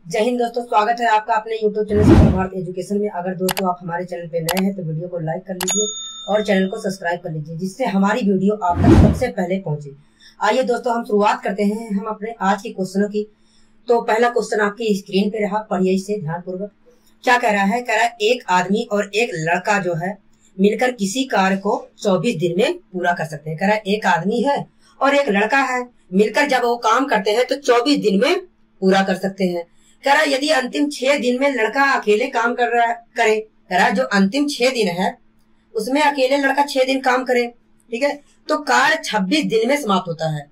जय हिंद दोस्तों, स्वागत है आपका अपने YouTube चैनल सफल भारत एजुकेशन में। अगर दोस्तों आप हमारे चैनल पे नए हैं तो वीडियो को लाइक कर लीजिए और चैनल को सब्सक्राइब कर लीजिए, जिससे हमारी वीडियो आप तक सबसे पहले पहुंचे। आइए दोस्तों, हम शुरुआत करते हैं हम अपने आज के क्वेश्चनों की। तो पहला क्वेश्चन आपकी स्क्रीन पे रहा, पढ़िए इसे ध्यानपूर्वक। क्या कह रहा है? कह रहा है एक आदमी और एक लड़का जो है मिलकर किसी कार्य को 24 दिन में पूरा कर सकते हैं। कह रहा है एक आदमी है और एक लड़का है, मिलकर जब वो काम करते हैं तो 24 दिन में पूरा कर सकते हैं। कह रहा है यदि अंतिम 6 दिन में लड़का अकेले काम करे, कह रहा है जो अंतिम 6 दिन है उसमें अकेले लड़का 6 दिन काम करे, ठीक है, तो कार्य 26 दिन में समाप्त होता है।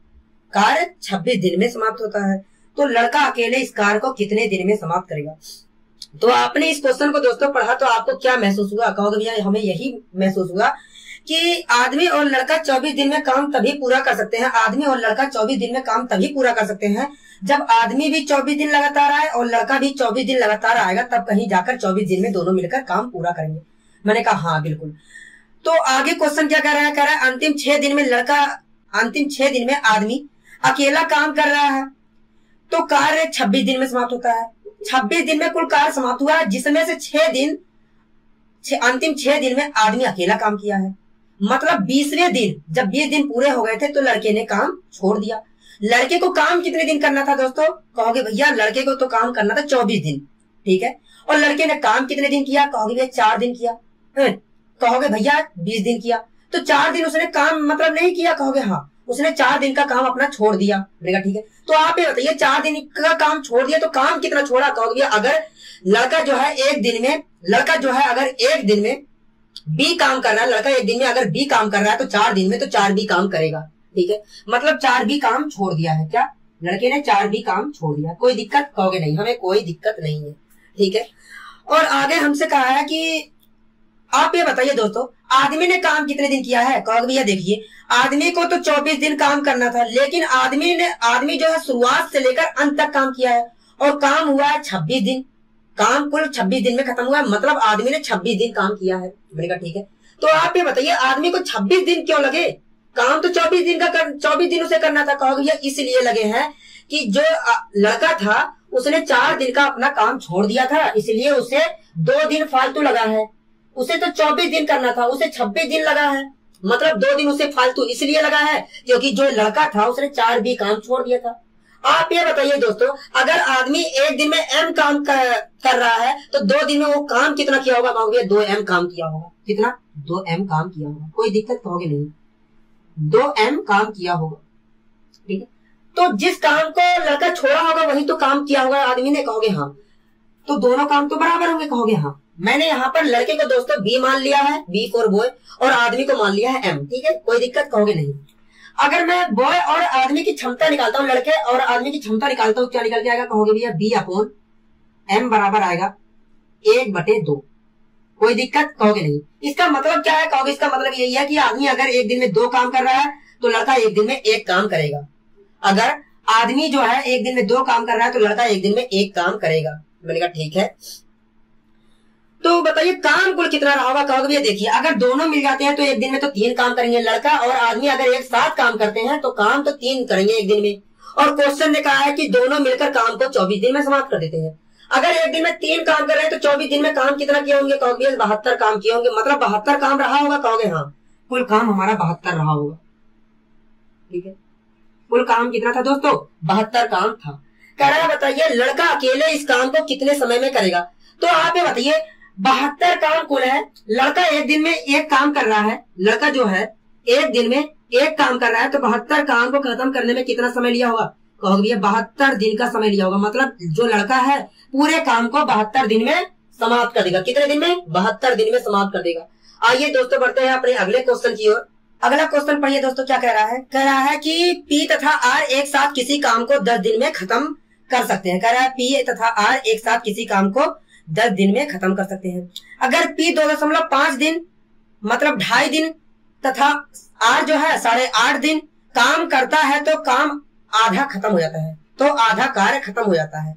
कार्य 26 दिन में समाप्त होता है, तो लड़का अकेले इस कार्य को कितने दिन में समाप्त करेगा? तो आपने इस क्वेश्चन को दोस्तों पढ़ा तो आपको क्या महसूस हुआ? कहोगे भैया हमें यही महसूस हुआ कि आदमी और लड़का 24 दिन में काम तभी पूरा कर सकते हैं। आदमी और लड़का 24 दिन में काम तभी पूरा कर सकते हैं जब आदमी भी 24 दिन लगातार आए और लड़का भी 24 दिन लगातार आएगा, तब कहीं जाकर 24 दिन में दोनों मिलकर काम पूरा करेंगे। मैंने कहा हाँ बिल्कुल। तो आगे क्वेश्चन क्या कह रहा है? कह रहा है अंतिम 6 दिन में आदमी अकेला काम कर रहा है तो कार्य 26 दिन में समाप्त होता है। 26 दिन में कुल कार्य समाप्त हुआ है, जिसमें से अंतिम 6 दिन में आदमी अकेला काम किया है। मतलब 20वें दिन जब 20 दिन पूरे हो गए थे तो लड़के ने काम छोड़ दिया। लड़के को काम कितने दिन करना था दोस्तों? कहोगे भैया लड़के को तो काम करना था 24 दिन, ठीक है, और लड़के ने काम कितने दिन किया? कहोगे भैया 4 दिन किया। कहोगे भैया 20 दिन किया, तो 4 दिन उसने काम मतलब नहीं किया? कहोगे हाँ, उसने 4 दिन का काम अपना छोड़ दिया। मैंने कहा ठीक है, तो आप ये बताइए 4 दिन का काम छोड़ दिया तो काम कितना छोड़ा? कहोगे भैया अगर लड़का जो है एक दिन में बी काम कर रहा है, लड़का एक दिन में अगर बी काम कर रहा है तो 4 दिन में तो 4 बी काम करेगा, ठीक है, मतलब 4 बी काम छोड़ दिया है। क्या लड़के ने 4 बी काम छोड़ दिया? कोई दिक्कत? कहोगे नहीं, हमें कोई दिक्कत नहीं है, ठीक है। और आगे हमसे कहा है कि आप ये बताइए दोस्तों आदमी ने काम कितने दिन किया है? कहोगे भैया देखिए आदमी को तो 24 दिन काम करना था, लेकिन आदमी जो है शुरुआत से लेकर अंत तक काम किया है और काम हुआ है 26 दिन। काम कुल 26 दिन में खत्म हुआ है, मतलब आदमी ने 26 दिन काम किया है। मैंने कहा ठीक है, तो आप ये बताइए आदमी को 26 दिन क्यों लगे? काम तो 24 दिन उसे करना था। कहोगे भैया इसलिए लगे हैं कि जो लड़का था उसने 4 दिन का अपना काम छोड़ दिया था, इसलिए उसे 2 दिन फालतू लगा है। उसे तो 24 दिन करना था, उसे 26 दिन लगा है, मतलब 2 दिन उसे फालतू इसलिए लगा है क्योंकि जो लड़का था उसने 4 भी काम छोड़ दिया था। आप ये बताइए दोस्तों अगर आदमी एक दिन में m काम कर रहा है तो 2 दिन में वो काम कितना किया होगा? कहोगे 2m काम किया होगा। कितना? 2m काम किया होगा। कोई दिक्कत? कहोगे नहीं, 2m काम किया होगा, ठीक है। तो जिस काम को लड़का छोड़ा होगा वही तो काम किया होगा आदमी ने। कहोगे हाँ, तो दोनों काम तो बराबर होंगे। कहोगे हाँ। मैंने यहाँ पर लड़के को दोस्तों बी मान लिया है, बी फॉर बॉय, और आदमी को मान लिया है एम, ठीक है, कोई दिक्कत? कहोगे नहीं। अगर मैं बॉय और आदमी की क्षमता निकालता हूँ, लड़के और आदमी की क्षमता निकालता हूँ, क्या निकल के आएगा? कहोगे भैया बी अपॉन एम बराबर आएगा 1/2। कोई दिक्कत? कहोगे नहीं। इसका मतलब क्या है? कहोगे इसका मतलब यही है कि आदमी अगर एक दिन में 2 काम कर रहा है तो लड़का एक दिन में 1 काम करेगा। अगर आदमी जो है एक दिन में 2 काम कर रहा है तो लड़का एक दिन में 1 काम करेगा। मैंने कहा ठीक है, तो बताइए काम कुल कितना रहा होगा? कहोगे भैया देखिए अगर दोनों मिल जाते हैं तो एक दिन में तो 3 काम करेंगे। लड़का और आदमी अगर एक साथ काम करते हैं तो काम तो 3 करेंगे एक दिन में, और क्वेश्चन ने कहा है कि दोनों मिलकर काम को 24 दिन में समाप्त कर देते हैं। अगर एक दिन में 3 काम कर रहे हैं तो 24 दिन में काम कितना किए होंगे? कहोगे 72 काम किए होंगे, मतलब 72 काम रहा होगा। कहोगे हाँ, कुल काम हमारा 72 रहा होगा, ठीक है। कुल काम कितना था दोस्तों? 72 काम था। कह रहा है बताइए लड़का अकेले इस काम को कितने समय में करेगा? तो आप ये बताइए 72 काम कुल है, लड़का एक दिन में 1 काम कर रहा है। लड़का जो है एक दिन में 1 काम कर रहा है तो 72 काम को खत्म करने में कितना समय लिया होगा? कहोगे भैया 72 दिन का समय लिया होगा, मतलब जो लड़का है पूरे काम को 72 दिन में समाप्त कर देगा। कितने दिन में? 72 दिन में समाप्त कर देगा। आइए दोस्तों बढ़ते हैं अपने अगले क्वेश्चन की ओर। अगला क्वेश्चन पढ़िए दोस्तों, क्या कह रहा है? कह रहा है कि पी तथा आर एक साथ किसी काम को 10 दिन में खत्म कर सकते हैं। कह रहा है पी तथा आर एक साथ किसी काम को 10 दिन में खत्म कर सकते हैं। अगर पी 2.5 दिन मतलब 2.5 दिन तथा आर जो है 8.5 दिन काम करता है तो काम आधा खत्म हो जाता है, तो आधा कार्य खत्म हो जाता है।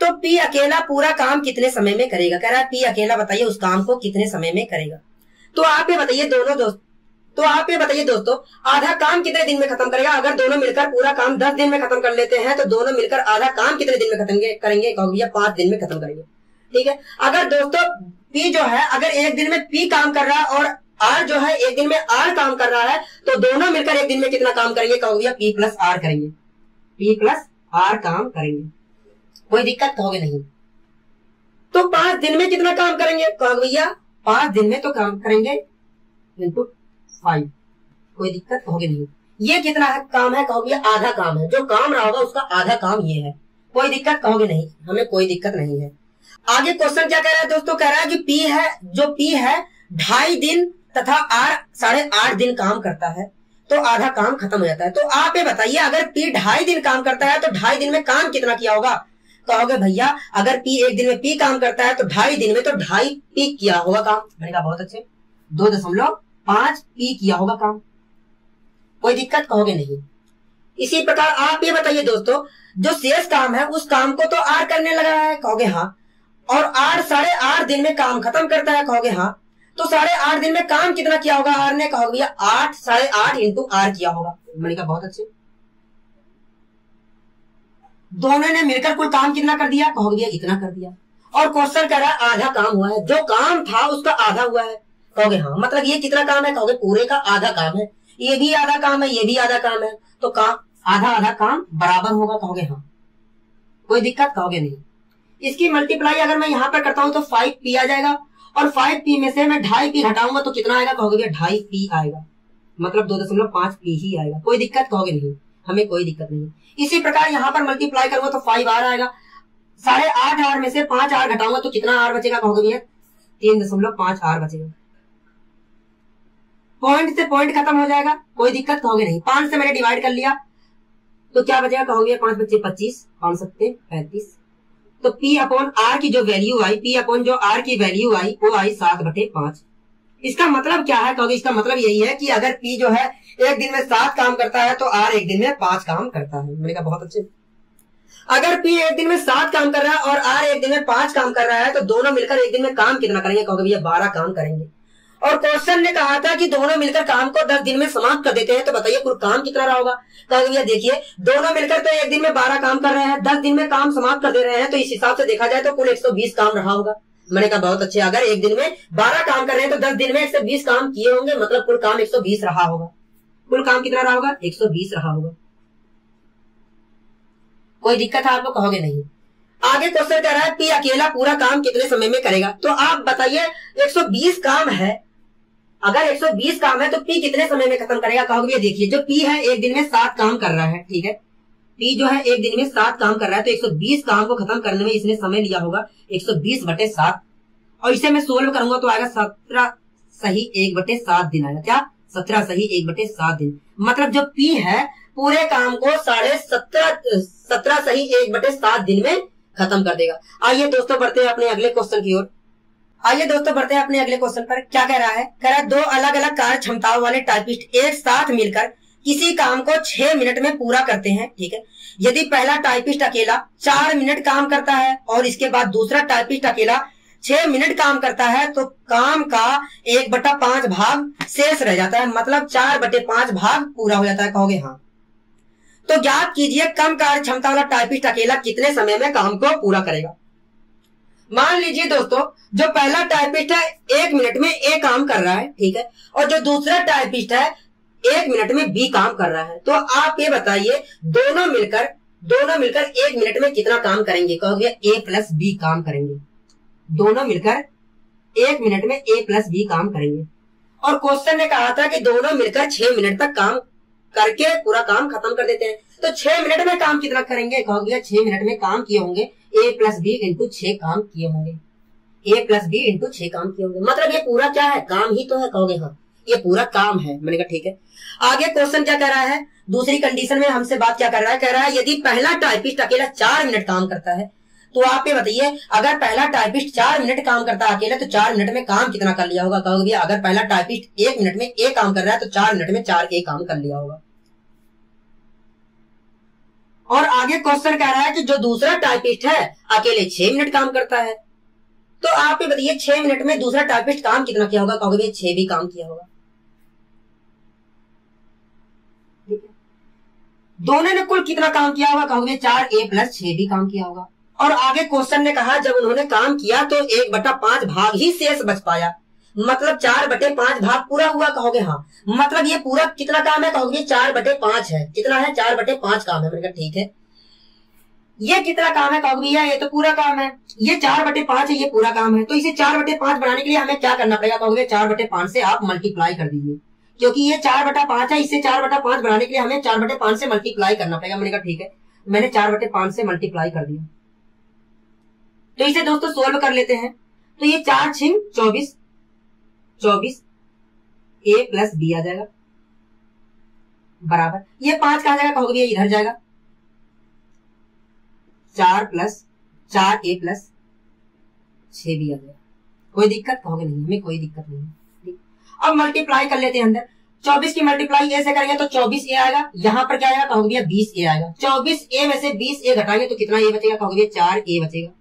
तो पी अकेला पूरा काम कितने समय में करेगा? कह रहा है पी अकेला बताइए उस काम को कितने समय में करेगा। तो आप ये बताइए तो आप ये बताइए दोस्तों, आधा काम कितने दिन में खत्म करेगा? अगर दोनों मिलकर पूरा काम 10 दिन में खत्म कर लेते हैं तो दोनों मिलकर आधा काम कितने दिन में खत्म करेंगे? कहोगे भैया 5 दिन में खत्म करेंगे। ठीक है, अगर दोस्तों पी जो है अगर एक दिन में पी काम कर रहा है और आर जो है एक दिन में आर काम कर रहा है, तो दोनों मिलकर एक दिन में कितना काम करेंगे? कहोगे भैया पी प्लस आर करेंगे, पी प्लस आर काम करेंगे। कोई दिक्कत? कहोगे नहीं। तो 5 दिन में कितना काम करेंगे? कहोगे भैया 5 दिन में तो काम करेंगे इंटू 5। कोई दिक्कत? कहोगे नहीं। ये कितना है काम है? कहोगे आधा काम है, जो काम रहा होगा उसका आधा काम ये है। कोई दिक्कत? कहोगे नहीं, हमें कोई दिक्कत नहीं है। आगे क्वेश्चन क्या कह रहा है दोस्तों? कह रहा है कि पी है, जो पी है 2.5 दिन तथा आर 8.5 दिन काम करता है तो आधा काम खत्म हो जाता है। तो आप ये बताइए, अगर पी 2.5 दिन काम करता है तो 2.5 दिन में काम कितना किया होगा? कहोगे भैया अगर पी एक दिन में पी काम करता है तो 2.5 दिन में तो 2.5 पी किया होगा काम। मैंने कहा बहुत अच्छे, 2.5 पी किया होगा काम। कोई दिक्कत? कहोगे नहीं। इसी प्रकार आप ये बताइए दोस्तों, जो शेष काम है उस काम को तो आर करने लगा है। कहोगे हाँ। और आर 8.5 दिन में काम खत्म करता है। कहोगे हाँ। तो 8.5 दिन में काम कितना किया होगा आर ने? कहोगे भैया 8.5 इंटू आर किया होगा। मैंने कहा बहुत अच्छे। दोनों ने मिलकर कुल काम कितना कर दिया? कहोगे भैया इतना कर दिया। और क्वेश्चन कह रहा है आधा काम हुआ है, जो काम था उसका आधा हुआ है। कहोगे हाँ। मतलब ये कितना काम है? कहोगे पूरे का आधा काम है, ये भी आधा काम है, ये भी आधा काम है, तो काम आधा आधा काम बराबर होगा। कहोगे हाँ। कोई दिक्कत? कहोगे नहीं। इसकी मल्टीप्लाई अगर मैं यहां पर करता हूं तो 5p आ जाएगा, और 5p में से मैं 2.5p घटाऊंगा तो कितना आएगा? कहोगे भैया 2.5p आएगा, मतलब 2.5p ही आएगा। कोई दिक्कत? कहोगे नहीं, हमें कोई दिक्कत नहीं। इसी प्रकार यहां पर मल्टीप्लाई करूंगा तो 5r आएगा, 8.5 आर में से 5 आर घटाऊंगा तो कितना आर बचेगा? कहोगे भैया 3.5 आर बचेगा। पॉइंट से पॉइंट खत्म हो जाएगा। कोई दिक्कत? कहोगे नहीं। 5 से मैंने डिवाइड कर लिया तो क्या बचेगा? कहोगे 5 बच्चे 25, 5 सत्ते 35। तो P अपॉन आर की जो वैल्यू आई, P अपॉन जो आर की वैल्यू आई वो आई 7/5। इसका मतलब क्या है? कहोगे इसका मतलब यही है कि अगर P जो है एक दिन में 7 काम करता है तो R एक दिन में 5 काम करता है। मैंने कहा बहुत अच्छे। अगर P एक दिन में 7 काम कर रहा है और R एक दिन में 5 काम कर रहा है तो दोनों मिलकर एक दिन में काम कितना करेंगे? कहोगे भैया 12 काम करेंगे। और क्वेश्चन ने कहा था कि दोनों मिलकर काम को 10 दिन में समाप्त कर देते हैं, तो बताइए कुल काम कितना रहा होगा? कहोगे भैया देखिए दोनों मिलकर तो एक दिन में 12 काम कर रहे हैं, 10 दिन में काम समाप्त कर दे रहे हैं, तो इस हिसाब से देखा जाए तो कुल 120 काम रहा होगा। मैंने कहा बहुत अच्छे। अगर एक दिन में 12 काम कर रहे हैं तो 10 दिन में 120 काम किए होंगे, मतलब कुल काम 120 रहा होगा। कुल काम कितना रहा होगा? 120 रहा होगा। कोई दिक्कत है आपको? कहोगे नहीं। आगे क्वेश्चन कह रहा है P अकेला पूरा काम कितने समय में करेगा? तो आप बताइए 120 काम है, अगर 120 काम है तो P कितने समय में खत्म करेगा? कहोगे देखिए जो P है एक दिन में 7 काम कर रहा है, ठीक है, P जो है एक दिन में 7 काम कर रहा है, तो 120 काम को खत्म करने में इसने समय लिया होगा 120/7, और इसे मैं सोल्व करूंगा तो आएगा 17 सही 1/7 दिन आएगा। क्या? 17 सही 1/7 दिन। मतलब जो P है पूरे काम को 17 सही 1/7 दिन में खत्म कर देगा। आइए दोस्तों बढ़ते हैं अपने अगले क्वेश्चन की ओर। आइए दोस्तों बढ़ते हैं अपने अगले क्वेश्चन पर। क्या कह रहा है? कह रहा है 2 अलग अलग कार्य क्षमताओं वाले टाइपिस्ट एक साथ मिलकर किसी काम को 6 मिनट में पूरा करते हैं, ठीक है। यदि पहला टाइपिस्ट अकेला 4 मिनट काम करता है और इसके बाद दूसरा टाइपिस्ट अकेला 6 मिनट काम करता है तो काम का 1/5 भाग शेष रह जाता है, मतलब 4/5 भाग पूरा हो जाता है। कहोगे हाँ। तो ज्ञात कीजिए कम कार्य क्षमता वाला टाइपिस्ट अकेला कितने समय में काम को पूरा करेगा। मान लीजिए दोस्तों जो पहला टाइपिस्ट है 1 मिनट में ए काम कर रहा है, ठीक है, और जो दूसरा टाइपिस्ट है 1 मिनट में बी काम कर रहा है, तो आप ये बताइए दोनों मिलकर 1 मिनट में कितना काम करेंगे? कहोगे ए प्लस बी काम करेंगे। दोनों मिलकर 1 मिनट में ए प्लस बी काम करेंगे। और क्वेश्चन ने कहा था कि दोनों मिलकर 6 मिनट तक काम करके पूरा काम खत्म कर देते हैं, तो 6 मिनट में काम कितना करेंगे? कहोगे 6 मिनट में काम किए होंगे ए प्लस बी इंटू 6 काम किए होंगे, ए प्लस बी इंटू 6 काम किए होंगे। मतलब ये पूरा क्या है? काम ही तो है। कहोगे हाँ ये पूरा काम है। मैंने कहा ठीक है। आगे क्वेश्चन क्या कह रहा है? दूसरी कंडीशन में हमसे बात क्या कर रहा है? कह रहा है यदि पहला टाइपिस्ट अकेला 4 मिनट काम करता है, तो आप ये बताइए अगर पहला टाइपिस्ट 4 मिनट काम करता है अकेला तो 4 मिनट में काम कितना कर लिया होगा? कहोगे अगर पहला टाइपिस्ट 1 मिनट में ए काम कर रहा है तो 4 मिनट में 4 ए काम कर लिया होगा। और आगे क्वेश्चन कह रहा है कि जो दूसरा टाइपिस्ट है अकेले 6 मिनट काम करता है, तो आप ये बताइए 6 मिनट में दूसरा टाइपिस्ट काम कितना किया होगा? कहोगे 6 भी काम किया होगा। दोनों ने कुल कितना काम किया होगा, कहोगे 4a प्लस 6b काम किया होगा। और आगे क्वेश्चन ने कहा जब उन्होंने काम किया तो 1/5 भाग ही शेष बच पाया, मतलब 4/5 भाग पूरा हुआ, कहोगे हाँ। मतलब ये पूरा कितना काम है, कहोगे 4/5 है। कितना है, 4/5 काम है। मैंने कहा ठीक है। ये कितना काम है, कहोगे भैया ये तो पूरा काम है। ये 4/5 है, ये पूरा काम है। तो इसे 4/5 बनाने के लिए हमें क्या करना पड़ेगा, कहोगे 4/5 से आप मल्टीप्लाई कर दीजिए, क्योंकि ये 4/5 है। इसे 4/5 बनाने के लिए हमें 4/5 से मल्टीप्लाई करना पड़ेगा। मैंने कहा ठीक है, मैंने 4/5 से मल्टीप्लाई कर दिया। तो इसे दोस्तों सोल्व कर लेते हैं। तो ये 4 छिंग 24, 24 a प्लस b आ जाएगा बराबर, ये 5 कहा जाएगा, कहोगे ये इधर जाएगा, 4 प्लस 4a प्लस 6b आ जाएगा। कोई दिक्कत, कहोगे नहीं, हमें कोई दिक्कत नहीं है। अब मल्टीप्लाई कर लेते हैं अंदर। 24 की मल्टीप्लाई a से करेंगे तो 24a आएगा। यहाँ पर क्या आएगा, कहोगे भैया 20a आएगा। 24a में से 20a घटाएंगे तो कितना a बचेगा, कहोगे 4a बचेगा।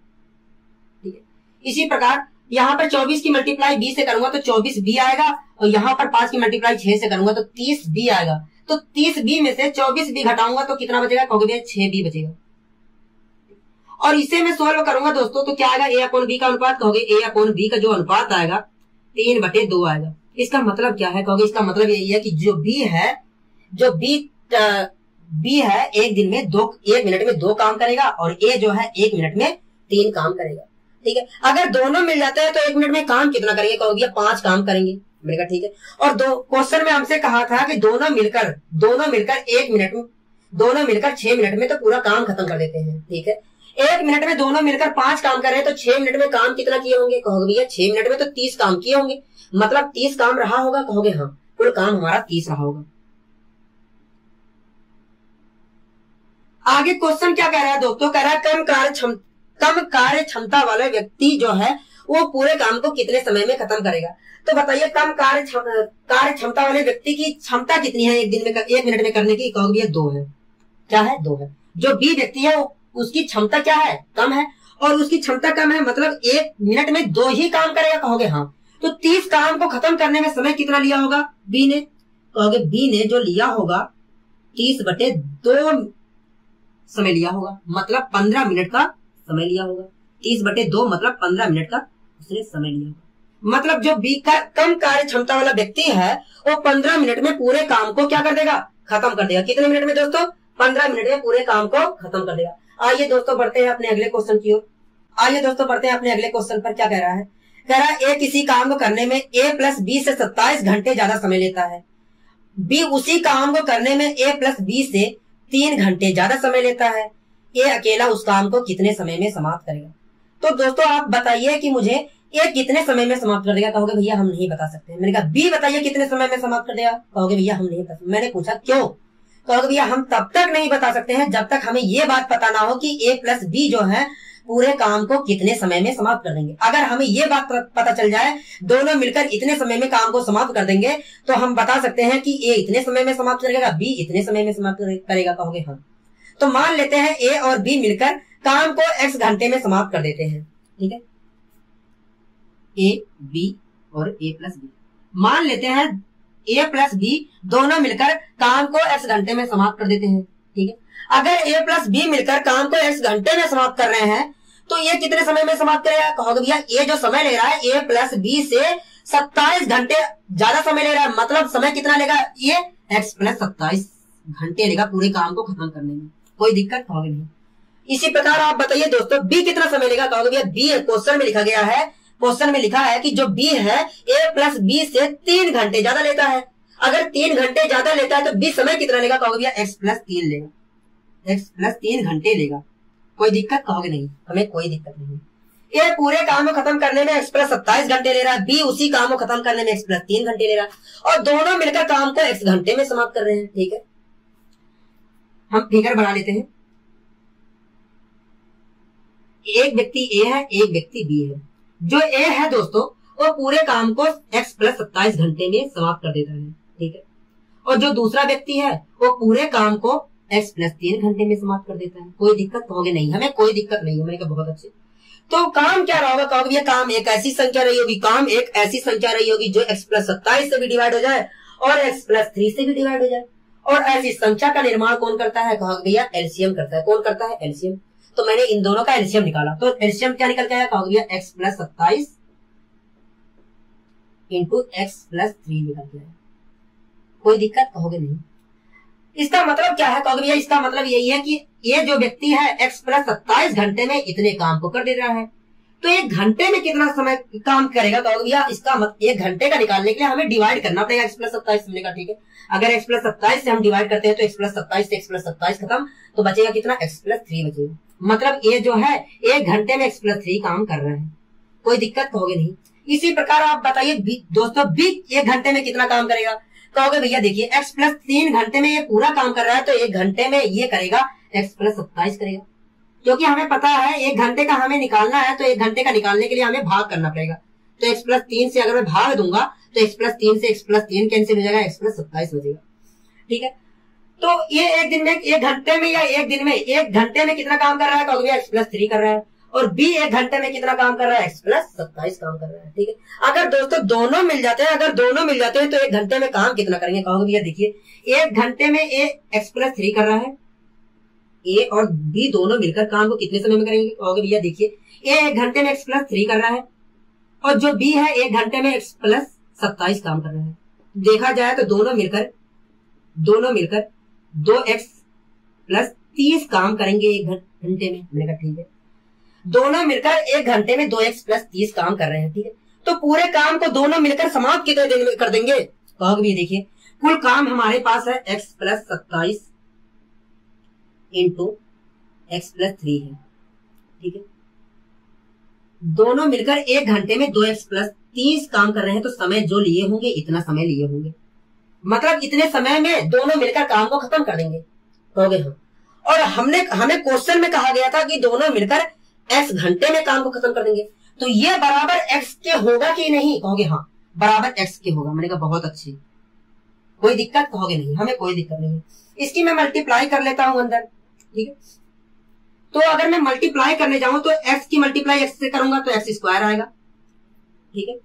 ठीक है, इसी प्रकार यहाँ पर 24 की मल्टीप्लाई 20 से करूंगा तो 24b आएगा, और यहाँ पर 5 की मल्टीप्लाई 6 से करूंगा तो 30b आएगा। तो 30b में से 24b घटाऊंगा तो कितना बचेगा, कहोगे भैया 6b बचेगा। और इसे मैं सोल्व करूंगा दोस्तों तो क्या आएगा, a/b का अनुपात, कहोगे a/b का जो अनुपात आएगा 3/2 आएगा। इसका मतलब क्या है, कहोगे इसका मतलब यही है कि जो b है, जो b है एक मिनट में 2 काम करेगा, और a जो है 1 मिनट में 3 काम करेगा। ठीक है, अगर दोनों मिल जाते हैं तो 1 मिनट में काम कितना करेंगे, कहोगे 5 काम करेंगे। मैंने कहा ठीक है। और दो क्वेश्चन में हमसे कहा था कि दोनों मिलकर 1 मिनट में, दोनों मिलकर 6 मिनट में तो पूरा काम खत्म कर देते हैं। ठीक है, 1 मिनट में दोनों मिलकर 5 काम कर रहे हैं तो 6 मिनट में काम कितना किए होंगे, कहोगे भैया 6 मिनट में तो 30 काम किए होंगे, मतलब 30 काम रहा होगा, कहोगे हाँ, कुल काम हमारा 30 रहा होगा। आगे क्वेश्चन क्या कह रहा है दोस्तों, कह रहा है कम कार्य क्षमता वाला व्यक्ति जो है वो पूरे काम को कितने समय में खत्म करेगा। तो बताइए कम कार्य क्षमता वाले व्यक्ति की क्षमता कितनी है 1 मिनट में करने की, कहोगे भैया 2 है। क्या है, 2 है। जो बी व्यक्ति है वो उसकी क्षमता क्या है, कम है, और उसकी क्षमता कम है, मतलब 1 मिनट में 2 ही काम करेगा, कहोगे हाँ। तो 30 काम को खत्म करने में समय कितना लिया होगा बी ने, कहोगे बी ने जो लिया होगा 30/2 समय लिया होगा, मतलब 15 मिनट का समय लिया होगा। 30/2 मतलब 15 मिनट का उसने समय लिया होगा। मतलब जो बी का कम कार्य क्षमता वाला व्यक्ति है वो 15 मिनट में पूरे काम को क्या कर देगा, खत्म कर देगा। कितने मिनट में दोस्तों, 15 मिनट में पूरे काम को खत्म कर देगा। आइए दोस्तों बढ़ते हैं अपने अगले क्वेश्चन की ओर। आइए दोस्तों बढ़ते हैं अपने अगले क्वेश्चन पर। क्या कह रहा है, कह रहा है ए किसी काम को करने में a प्लस b से 27 घंटे ज्यादा समय लेता है, b उसी काम को करने में a प्लस b से 3 घंटे ज्यादा समय लेता है, ए अकेला उस काम को कितने समय में समाप्त करेगा। तो दोस्तों आप बताइए कि मुझे ए कितने समय में समाप्त कर देगा, कहोगे भैया हम नहीं बता सकते। मैंने कहा बी बताइए कितने समय में समाप्त कर देगा, कहोगे भैया हम नहीं बता सकते। मैंने पूछा क्यों, कहोगे भैया हम तब तक नहीं बता सकते हैं जब तक हमें ये बात पता ना हो कि ए प्लस बी जो है पूरे काम को कितने समय में समाप्त कर देंगे। अगर हमें ये बात पता चल जाए दोनों मिलकर इतने समय में काम को समाप्त कर देंगे तो हम बता सकते हैं कि ए इतने समय में समाप्त करेगा, बी इतने समय में समाप्त करेगा, कहोगे हाँ। तो मान लेते हैं ए और बी मिलकर काम को x घंटे में समाप्त कर देते हैं। ठीक है, ए बी और ए प्लस बी, मान लेते हैं ए प्लस बी दोनों मिलकर काम को x घंटे में समाप्त कर देते हैं। ठीक है, अगर ए प्लस बी मिलकर काम को x घंटे में समाप्त कर रहे हैं तो ये कितने समय में समाप्त करेगा, कहोगे भैया ये जो समय ले रहा है ए प्लस बी से 27 घंटे ज्यादा समय ले रहा है, मतलब समय कितना लेगा, ये x प्लस 27 घंटे लेगा पूरे काम को खत्म करने में। कोई दिक्कत, कहोगे नहीं। इसी प्रकार आप बताइए दोस्तों बी कितना समय लेगा, कहोगे भैया बी क्वेश्चन में लिखा गया है, क्वेश्चन में लिखा है कि जो बी है ए प्लस बी से 3 घंटे ज्यादा लेता है। अगर 3 घंटे ज्यादा लेता है तो बी समय कितना लेगा, कहोगे भैया x प्लस 3 लेगा, x प्लस 3 घंटे लेगा। कोई दिक्कत, कहोगे नहीं, हमें कोई दिक्कत नहीं। ये पूरे काम को खत्म करने में x प्लस 27 घंटे ले रहा है, बी उसी काम को खत्म करने में x प्लस 3 घंटे ले रहा है, और दोनों मिलकर काम को x घंटे में समाप्त कर रहे हैं। ठीक है, हम फिगर बना लेते हैं। एक व्यक्ति ए है, एक व्यक्ति बी है। जो ए है दोस्तों वो पूरे काम को x प्लस 27 घंटे में समाप्त कर देता है। ठीक है, और जो दूसरा व्यक्ति है वो पूरे काम को x प्लस 3 घंटे में समाप्त कर देता है। कोई दिक्कत, कहोगे नहीं, हमें कोई दिक्कत नहीं है। मैंने कहा बहुत अच्छे। तो काम क्या रहा होगा, कहोगे भैया काम एक ऐसी संख्या रही होगी, काम एक ऐसी संख्या रही होगी जो x प्लस 27 से भी डिवाइड हो जाए और x प्लस 3 से भी डिवाइड हो जाए। और ऐसी संख्या का निर्माण कौन करता है? कहोगे भैया एलसीएम करता है। कौन करता है? एलसीएम। तो मैंने इन दोनों का एलसीएम निकाला, तो एलसीएम क्या निकल के आया? कहोगे भैया x plus 27 into x plus 3 निकल के आया। कोई दिक्कत? कहोगे नहीं। इसका मतलब क्या है? कहोगे भैया इसका मतलब यही है कि ये जो व्यक्ति है x प्लस 27 घंटे में इतने काम को कर दे रहा है, तो एक घंटे में कितना समय काम करेगा? कहोगे भैया इसका मतलब एक घंटे का निकालने के लिए हमें डिवाइड करना पड़ेगा x प्लस 27 हमने कहा ठीक है। अगर x प्लस 27 से हम डिवाइड करते हैं तो x प्लस 27 से x प्लस 27 खत्म, तो बचेगा कितना? x प्लस 3 बचेगा। मतलब ये जो है एक घंटे में x प्लस 3 काम कर रहा है। कोई दिक्कत? कहोगे नहीं। इसी प्रकार आप बताइए दोस्तों b एक घंटे में कितना काम करेगा? कहोगे भैया देखिए x प्लस 3 घंटे में ये पूरा काम कर रहा है, तो एक घंटे में ये करेगा x प्लस 27 करेगा, क्योंकि हमें पता है एक घंटे का हमें निकालना है, तो एक घंटे का निकालने के लिए हमें भाग करना पड़ेगा। तो x प्लस 3 से अगर मैं भाग दूंगा तो x प्लस 3 से x प्लस 3 कैंसिल हो जाएगा, x प्लस 27 बचेगा। ठीक है, तो ये एक दिन में, एक घंटे में या एक दिन में, एक घंटे में कितना काम कर रहा है? कहोगे भैया x प्लस 3 कर रहा है। और b एक घंटे में कितना काम कर रहा है? x प्लस 27 काम कर रहा है। ठीक है, अगर दोस्तों दोनों मिल जाते हैं, अगर दोनों मिल जाते हैं तो एक घंटे में काम कितना करेंगे? कहोगे भैया देखिए एक घंटे में a x प्लस 3 कर रहा है, a और b दोनों मिलकर काम को कितने समय में करेंगे? कहोगे भैया देखिए a एक घंटे में x प्लस 3 कर रहा है और जो b है एक घंटे में x प्लस 27 काम कर रहा है। देखा जाए तो दोनों मिलकर 2x प्लस 30 काम करेंगे एक घंटे में। मैंने कहा ठीक है, दोनों मिलकर एक घंटे में 2x प्लस 30 काम कर रहे हैं। ठीक है, तो पूरे काम को दोनों मिलकर समाप्त कितने दिन में कर देंगे? कहोगे भी देखिए कुल काम हमारे पास है x plus 27 into x plus 3 है। ठीक है, दोनों मिलकर एक घंटे में 2x प्लस 30 काम कर रहे हैं, तो समय जो लिए होंगे इतना समय लिए होंगे, मतलब इतने समय में दोनों मिलकर काम को खत्म कर देंगे। कहोगे हाँ। और हमें क्वेश्चन में कहा गया था कि दोनों मिलकर x घंटे में काम को खत्म कर देंगे, तो ये बराबर x के होगा कि नहीं? कहोगे हाँ बराबर x के होगा। मैंने कहा बहुत अच्छी, कोई दिक्कत? कहोगे नहीं, हमें कोई दिक्कत नहीं है। इसकी मैं मल्टीप्लाई कर लेता हूं अंदर। ठीक है, तो अगर मैं मल्टीप्लाई करने जाऊं तो x की मल्टीप्लाई x से करूंगा तो x स्क्वायर आएगा। ठीक है,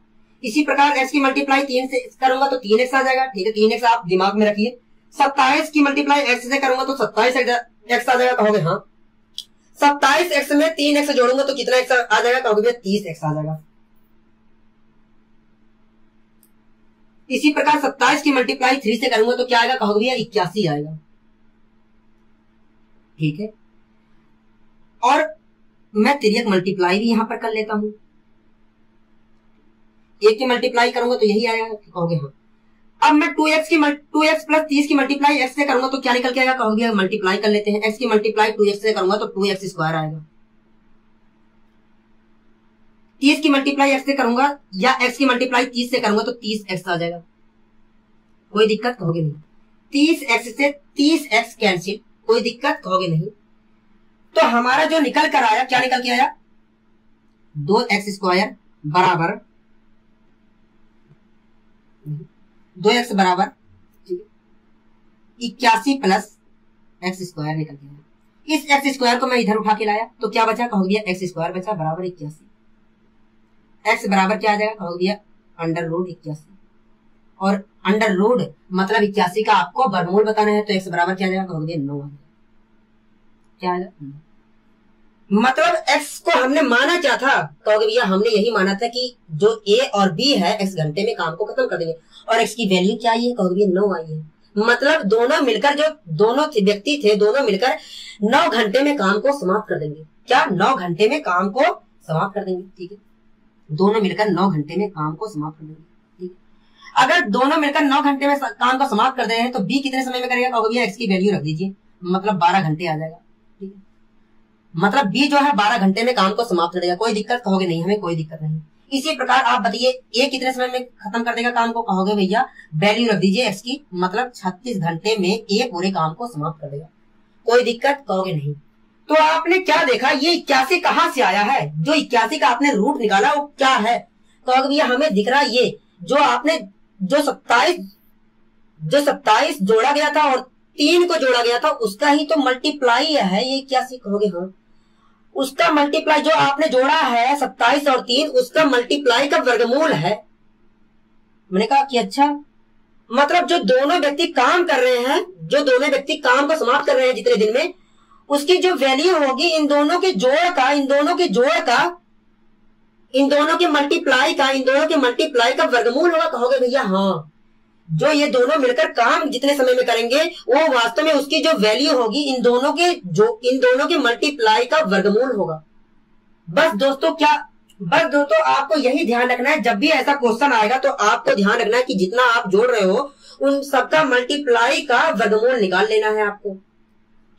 इसी प्रकार x की मल्टीप्लाई 3 से करूंगा तो 3x आ जाएगा। ठीक है, 3x आप दिमाग में रखिए। 27 की मल्टीप्लाई x से करूंगा तो 27x आ जाएगा। कहोगे हाँ। 27x में 3x जोड़ूंगा तो कितना x आ जाएगा? कहोगे 30x आ जाएगा। इसी प्रकार 27 की मल्टीप्लाई 3 से करूंगा तो क्या आएगा? कहोगे भैया 81 आएगा। ठीक है, और मैं तिर्यक मल्टीप्लाई भी यहां पर कर लेता हूं। एक की मल्टीप्लाई करूंगा तो यही आएगा। कहोगे हाँ। अब मैं 2x प्लस 30 की मल्टीप्लाई x से करूंगा तो क्या निकल के आएगा? कहोगे मल्टीप्लाई कर लेते हैं। x की मल्टीप्लाई 2x से करूंगा तो 2x स्क्वायर आएगा। 30 की मल्टीप्लाई x से करूंगा या x की मल्टीप्लाई 30 से करूंगा तो 30x आ जाएगा। कोई दिक्कत? कहोगे नहीं। 30x से 30x कैंसिल, कोई दिक्कत? कहोगे नहीं। तो हमारा जो निकल कर आया, क्या निकल के आया? 2x स्क्वायर बराबर 2x बराबर 81 प्लस x स्क्वायर निकल के आया। इस x स्क्वायर को मैं इधर उठा के लाया तो क्या बचा? कहोगे x स्क्वायर बचा बराबर 81। x बराबर क्या आ जाएगा? कहोगे अंडर रूट 81, और अंडर रूट मतलब 81 का आपको वर्गमूल बताना है, तो x बराबर क्या आ जाएगा? कहोगे 9 आ जाएगा। क्या आ जाएगा? मतलब x को हमने माना क्या था? कहोगे भैया हमने यही माना था कि जो a और b है x घंटे में काम को खत्म कर देंगे, और x की वैल्यू क्या आई है? कहोगे भैया 9 आई है। मतलब दोनों मिलकर, जो दोनों व्यक्ति थे दोनों मिलकर 9 घंटे में काम को समाप्त कर देंगे। क्या? 9 घंटे में काम को समाप्त कर देंगे। ठीक है, दोनों मिलकर 9 घंटे में काम को समाप्त कर देंगे। ठीक है, अगर दोनों मिलकर 9 घंटे में काम को समाप्त कर दे रहे हैं तो b कितने समय में करेगा? कहोगे भैया x की वैल्यू रख दीजिए, मतलब 12 घंटे आ जाएगा। ठीक है, मतलब b जो है 12 घंटे में काम को समाप्त कर देगा। कोई दिक्कत? कहोगे नहीं, हमें कोई दिक्कत नहीं। इसी प्रकार आप बताइए a कितने समय में खत्म कर देगा काम को? कहोगे भैया वैल्यू रख दीजिए x की, मतलब 36 घंटे में a पूरे काम को समाप्त कर देगा। कोई दिक्कत? कहोगे नहीं। तो आपने क्या देखा, ये 81 कहां से आया है? जो 81 का आपने रूट निकाला वो क्या है? कहोगे भैया हमें दिख रहा ये जो आपने जो 27 जोड़ा गया था और 3 को जोड़ा गया था उसका ही तो मल्टीप्लाई है ये 81। कहोगे हाँ, उसका मल्टीप्लाई जो आपने जोड़ा है 27 और 3, उसका मल्टीप्लाई का वर्गमूल है। मैंने कहा कि अच्छा, मतलब जो दोनों व्यक्ति काम कर रहे हैं, जो दोनों व्यक्ति काम को समाप्त कर रहे हैं जितने दिन में, उसकी जो वैल्यू होगी इन दोनों के जोड़ का, इन दोनों के जोड़ का, इन दोनों के मल्टीप्लाई का, इन दोनों के मल्टीप्लाई का वर्गमूल होगा। कहोगे भैया हाँ, जो ये दोनों मिलकर काम जितने समय में करेंगे वो वास्तव में उसकी जो वैल्यू होगी इन दोनों के मल्टीप्लाई का वर्गमूल होगा। बस दोस्तों आपको यही ध्यान रखना है, जब भी ऐसा क्वेश्चन आएगा तो आपको ध्यान रखना है कि जितना आप जोड़ रहे हो उन सबका मल्टीप्लाई का वर्गमूल निकाल लेना है आपको।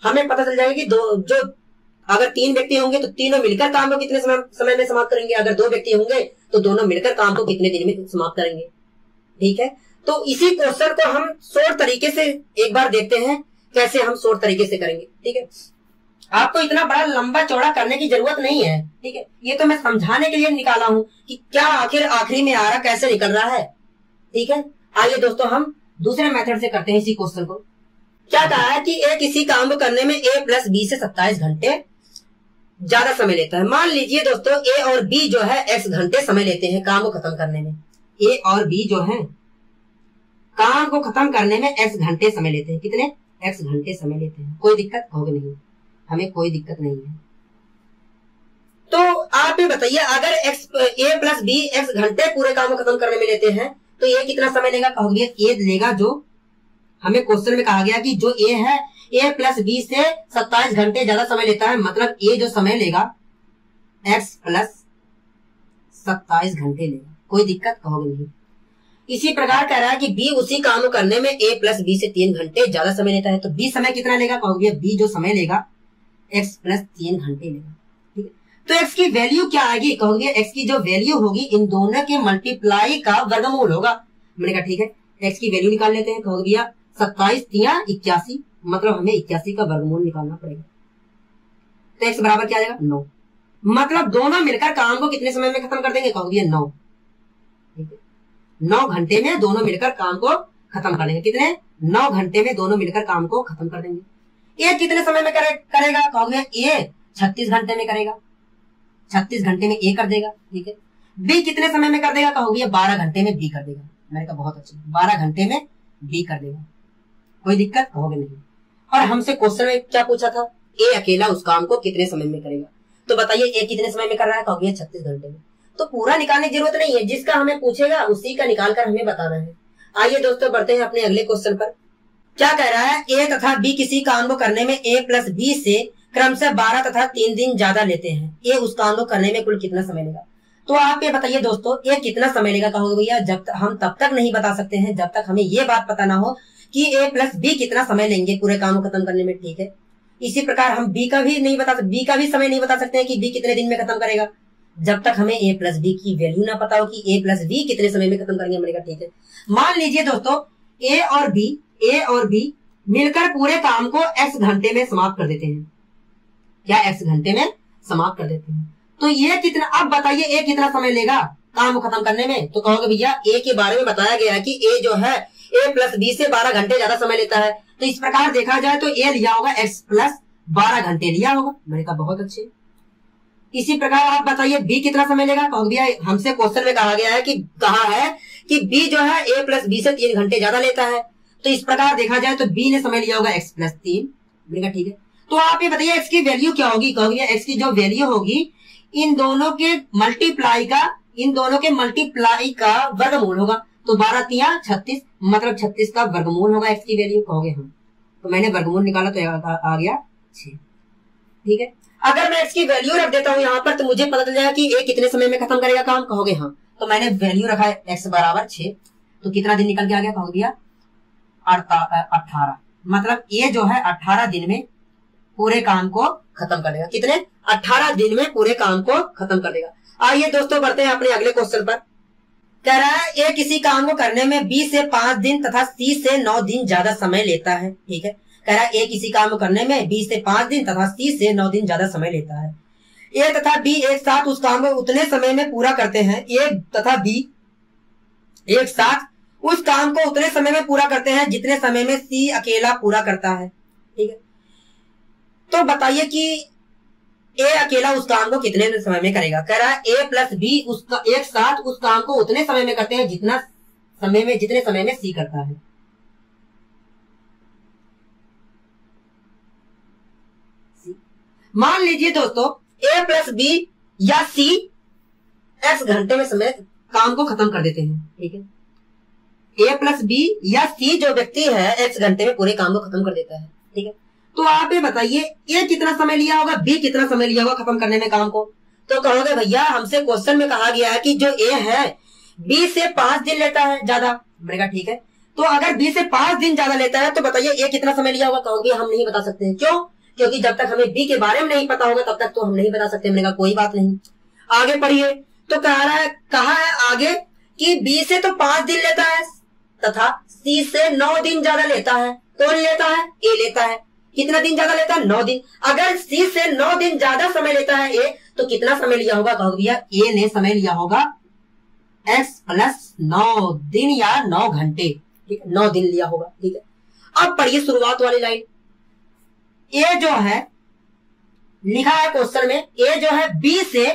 हमें पता चल जाएगा कि अगर 3 व्यक्ति होंगे तो तीनों मिलकर काम को कितने समय में समाप्त करेंगे, अगर 2 व्यक्ति होंगे तो दोनों मिलकर काम को कितने दिन में समाप्त करेंगे। ठीक है, तो इसी क्वेश्चन को हम शॉर्ट तरीके से एक बार देखते हैं कैसे हम शॉर्ट तरीके से करेंगे। ठीक है, आपको इतना बड़ा लंबा चौड़ा करने की जरूरत नहीं है। ठीक है, ये तो मैं समझाने के लिए निकाला हूं कि क्या आखिर आखिरी में आ रहा कैसे निकल रहा है। ठीक है, आइए दोस्तों हम दूसरे मेथड से करते हैं इसी क्वेश्चन को। क्या कहा है कि ए किसी काम को करने में a प्लस बी से 27 घंटे ज्यादा समय लेता है। मान लीजिए दोस्तों ए और बी जो है x घंटे समय लेते हैं काम को खत्म करने में। ए और बी जो है काम को खत्म करने में x घंटे समय लेते हैं। कितने? x घंटे समय लेते हैं। कोई दिक्कत होगी नहीं, हमें कोई दिक्कत नहीं है। तो आप ये बताइए, अगर a प्लस बी x घंटे पूरे काम को खत्म करने में लेते हैं तो ये कितना समय लेगा? कहोगे ये लेगा, जो हमें क्वेश्चन में कहा गया कि जो a है a प्लस बी से 27 घंटे ज्यादा समय लेता है, मतलब a जो समय लेगा x प्लस 27 घंटे लेगा। कोई दिक्कत? कहोगे नहीं। इसी प्रकार कह रहा है कि b उसी काम को करने में a प्लस बी से 3 घंटे ज्यादा समय लेता है, तो b समय कितना लेगा? कहोगे b जो समय लेगा x प्लस 3 घंटे लेगा। ठीक है, तो x की वैल्यू क्या आएगी? कहोगे x की जो वैल्यू होगी इन दोनों के मल्टीप्लाई का वर्गमूल होगा। मैंने कहा ठीक है, x की वैल्यू निकाल लेते हैं। कहोगे भैया 27 या 81, मतलब हमें 81 का वर्गमूल निकालना पड़ेगा। तो x बराबर क्या आ जाएगा? 9। मतलब दोनों मिलकर काम को कितने समय में खत्म कर देंगे? कहोगे 9। ठीक है, 9 घंटे में दोनों मिलकर काम को खत्म कर देंगे। कितने? 9 घंटे में दोनों मिलकर काम को खत्म कर देंगे। ए कितने समय में करेगा? कहोगे ए 36 घंटे में करेगा। 36 घंटे में ए कर देगा। ठीक है, बी कितने समय में कर देगा? कहोगे 12 घंटे में बी कर देगा। मैंने कहा बहुत अच्छा, 12 घंटे में बी कर देगा। कोई दिक्कत? कहोगे नहीं। और हमसे क्वेश्चन में क्या पूछा था? ए अकेला उस काम को कितने समय में करेगा। तो बताइए ए कितने समय में कर रहा है? कहोगे 36 घंटे में। तो पूरा निकालने की जरूरत नहीं है, जिसका हमें पूछेगा उसी का निकालकर हमें बताना है। आइए दोस्तों बढ़ते हैं अपने अगले क्वेश्चन पर। क्या कह रहा है? ए तथा बी किसी काम को करने में ए प्लस बी से क्रमशः 12 तथा 3 दिन ज्यादा लेते हैं। ए उस काम को करने में कुल कितना समय लेगा? तो आप ये बताइए दोस्तों, ए कितना समय लेगा? कहोगे भैया हम तब तक नहीं बता सकते हैं जब तक हमें ये बात पता ना हो कि ए प्लस बी कितना समय लेंगे पूरे काम को खत्म करने में। ठीक है, इसी प्रकार हम बी का भी समय नहीं बता सकते हैं कि बी कितने दिन में खत्म करेगा, जब तक हमें ए प्लस बी की वैल्यू ना पता हो कि ए प्लस बी कितने समय में खत्म करेंगे। मिलेगा। ठीक है, मान लीजिए दोस्तों ए और बी मिलकर पूरे काम को x घंटे में समाप्त कर देते हैं। क्या? x घंटे में समाप्त कर देते हैं। तो ये कितना, अब बताइए ए कितना समय लेगा काम को खत्म करने में? तो कहोगे भैया ए के बारे में बताया गया है कि ए जो है ए प्लस बी से 12 घंटे ज्यादा समय लेता है। तो इस प्रकार देखा जाए तो ए लिया होगा x प्लस 12 घंटे लिया होगा। मैंने कहा बहुत अच्छे। इसी प्रकार आप बताइए बी कितना समय लेगा? कहोगे भैया हमसे क्वेश्चन में कहा गया है कि बी जो है ए प्लस बी से 3 घंटे ज्यादा लेता है। तो इस प्रकार देखा जाए तो बी ने समय लिया होगा x प्लस 3। मैंने कहा ठीक है, तो आप ये बताइए x की वैल्यू क्या होगी? कहोगे x की जो वैल्यू होगी इन दोनों के मल्टीप्लाई का वर्गमूल होगा। तो 12 तिया 36, मतलब 36 का वर्गमूल होगा x की वैल्यू। कहोगे हम, तो मैंने वर्गमूल निकाला तो आ गया 6। ठीक है, अगर मैं x की वैल्यू रख देता हूँ यहाँ पर तो मुझे पता चल जाएगा कि ए कितने समय में खत्म करेगा काम। कहोगे हाँ, तो मैंने वैल्यू रखा है x बराबर 6। तो कितना दिन निकल के आ गया? कहोगे भैया 18, मतलब ये जो है 18 दिन में पूरे काम को खत्म कर देगा। कितने? 18 दिन में पूरे काम को खत्म कर देगा। आइए दोस्तों बढ़ते हैं अपने अगले क्वेश्चन पर। कह रहा है ए किसी काम को करने में बी से 5 दिन तथा सी से 9 दिन ज्यादा समय लेता है। ठीक है, कह रहा है ए किसी काम को करने में बी से 5 दिन तथा सी से 9 दिन ज्यादा समय लेता है। ए तथा बी एक साथ उस काम को उतने समय में पूरा करते हैं। ए तथा बी एक साथ उस काम को उतने समय में पूरा करते हैं जितने समय में सी अकेला पूरा करता है। ठीक है, तो बताइए कि ए अकेला उस काम को कितने समय में करेगा? कह रहा है ए प्लस बी एक साथ उस काम को उतने समय में करते हैं जितना समय में, जितने समय में सी करता है। मान लीजिए दोस्तों ए प्लस बी या सी एक्स घंटे में समय काम को खत्म कर देते हैं, ठीक है। ए प्लस बी या सी जो व्यक्ति है एक्स घंटे में पूरे काम को खत्म कर देता है, ठीक है। तो आप ये बताइए ए कितना समय लिया होगा, बी कितना समय लिया होगा खत्म करने में काम को। तो कहोगे भैया हमसे क्वेश्चन में कहा गया है कि जो ए है बी से 5 दिन लेता है ज्यादा। मैंने कहा ठीक है, तो अगर बी से 5 दिन ज्यादा लेता है तो बताइए ए कितना समय लिया होगा। कहोगे हम नहीं बता सकते हैं। क्यों? क्योंकि जब तक हमें बी के बारे में नहीं पता होगा तब तक तो हम नहीं बता सकते। मैंने कहा कोई बात नहीं, आगे पढ़िए। तो कहा है आगे कि बी से तो 5 दिन लेता है तथा सी से 9 दिन ज्यादा लेता है। कौन लेता है? ए लेता है। कितना दिन ज्यादा लेता है? 9 दिन। अगर सी से 9 दिन ज्यादा समय लेता है ए, तो कितना समय लिया होगा? कहोगे भैया ए ने समय लिया होगा x प्लस 9 दिन या 9 घंटे, ठीक है, 9 दिन लिया होगा, ठीक है। अब पढ़िए शुरुआत वाली लाइन। ए जो है लिखा है क्वेश्चन में, ए जो है बी से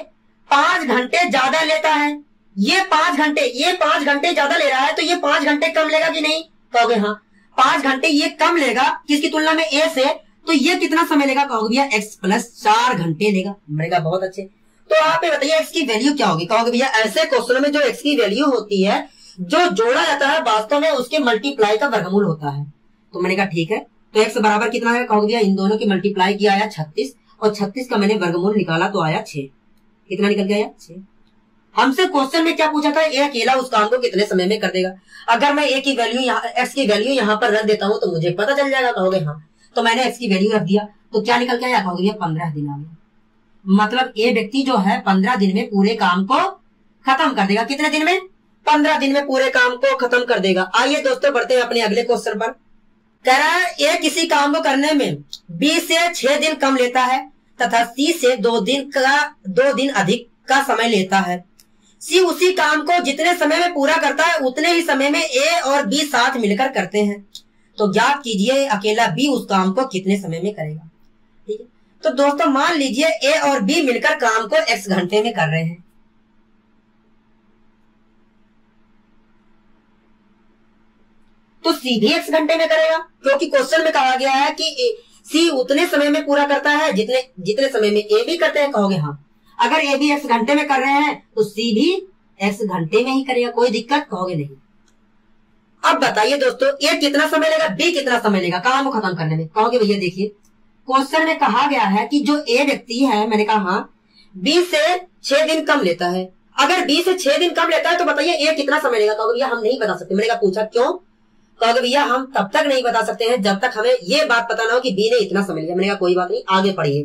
5 घंटे ज्यादा लेता है। ये 5 घंटे ज्यादा ले रहा है, तो ये 5 घंटे कम लेगा कि नहीं? कहोगे हाँ 5 घंटे ये कम लेगा किसकी तुलना में? ए से। तो ये कितना समय लेगा? कहोगे भैया x प्लस 4 घंटे लेगा। मैंने बहुत अच्छे। तो आप ये बताइए x की वैल्यू क्या होगी? कहोगे भैया ऐसे क्वेश्चन में जो x की वैल्यू होती है, जो जोड़ा जाता है वास्तव में उसके मल्टीप्लाई का वर्गमूल होता है। तो मैंने कहा ठीक है, तो x बराबर कितना है? कहोगे भैया इन दोनों की मल्टीप्लाई किया आया 36 और 36 का मैंने वर्गमूल निकाला तो आया 6। कितना निकल के आया? 6। हमसे क्वेश्चन में क्या पूछा था? ए अकेला उस काम को कितने समय में कर देगा। अगर मैं ए की वैल्यू एक्स की वैल्यू यहाँ पर रख देता हूँ तो मुझे पता चल जाएगा। कहोगे हाँ, तो मैंने एक्स की वैल्यू रख दिया तो क्या निकल के आया? कहोगे भैया 15 दिन आ गया। मतलब ए व्यक्ति जो है 15 दिन में पूरे काम को खत्म कर देगा। कितने दिन में? 15 दिन में पूरे काम को खत्म कर देगा। आइए दोस्तों बढ़ते हैं अपने अगले क्वेश्चन पर। कह रहा है ए किसी काम को करने में बी से 6 दिन कम लेता है तथा सी से 2 दिन अधिक का समय लेता है। सी उसी काम को जितने समय में पूरा करता है उतने ही समय में ए और बी साथ मिलकर करते हैं। तो ज्ञात कीजिए अकेला बी उस काम को कितने समय में करेगा। ठीक है, तो दोस्तों मान लीजिए ए और बी मिलकर काम को x घंटे में कर रहे हैं। तो सी भी x घंटे में करेगा, क्योंकि क्वेश्चन में कहा गया है कि सी उतने समय में पूरा करता है जितने समय में ए भी करते हैं। कहोगे हाँ, अगर ए भी x घंटे में कर रहे हैं तो सी भी x घंटे में ही करेगा, कोई दिक्कत? कहोगे नहीं। अब बताइए दोस्तों ए कितना समय लेगा, बी कितना समय लेगा काम को खत्म करने में। कहोगे भैया देखिए क्वेश्चन में कहा गया है कि जो ए व्यक्ति है, मैंने कहा हाँ, बी से 6 दिन कम लेता है। अगर बी से 6 दिन कम लेता है तो बताइए ए कितना समय लेगा। कहोगे भैया हम नहीं बता सकते। मैंने कहा पूछा क्यों? कहोगे भैया हम तब तक नहीं बता सकते हैं जब तक हमें ये बात पता ना हो कि बी ने इतना समय लिया। मैंने कहा कोई बात नहीं, आगे पढ़िए।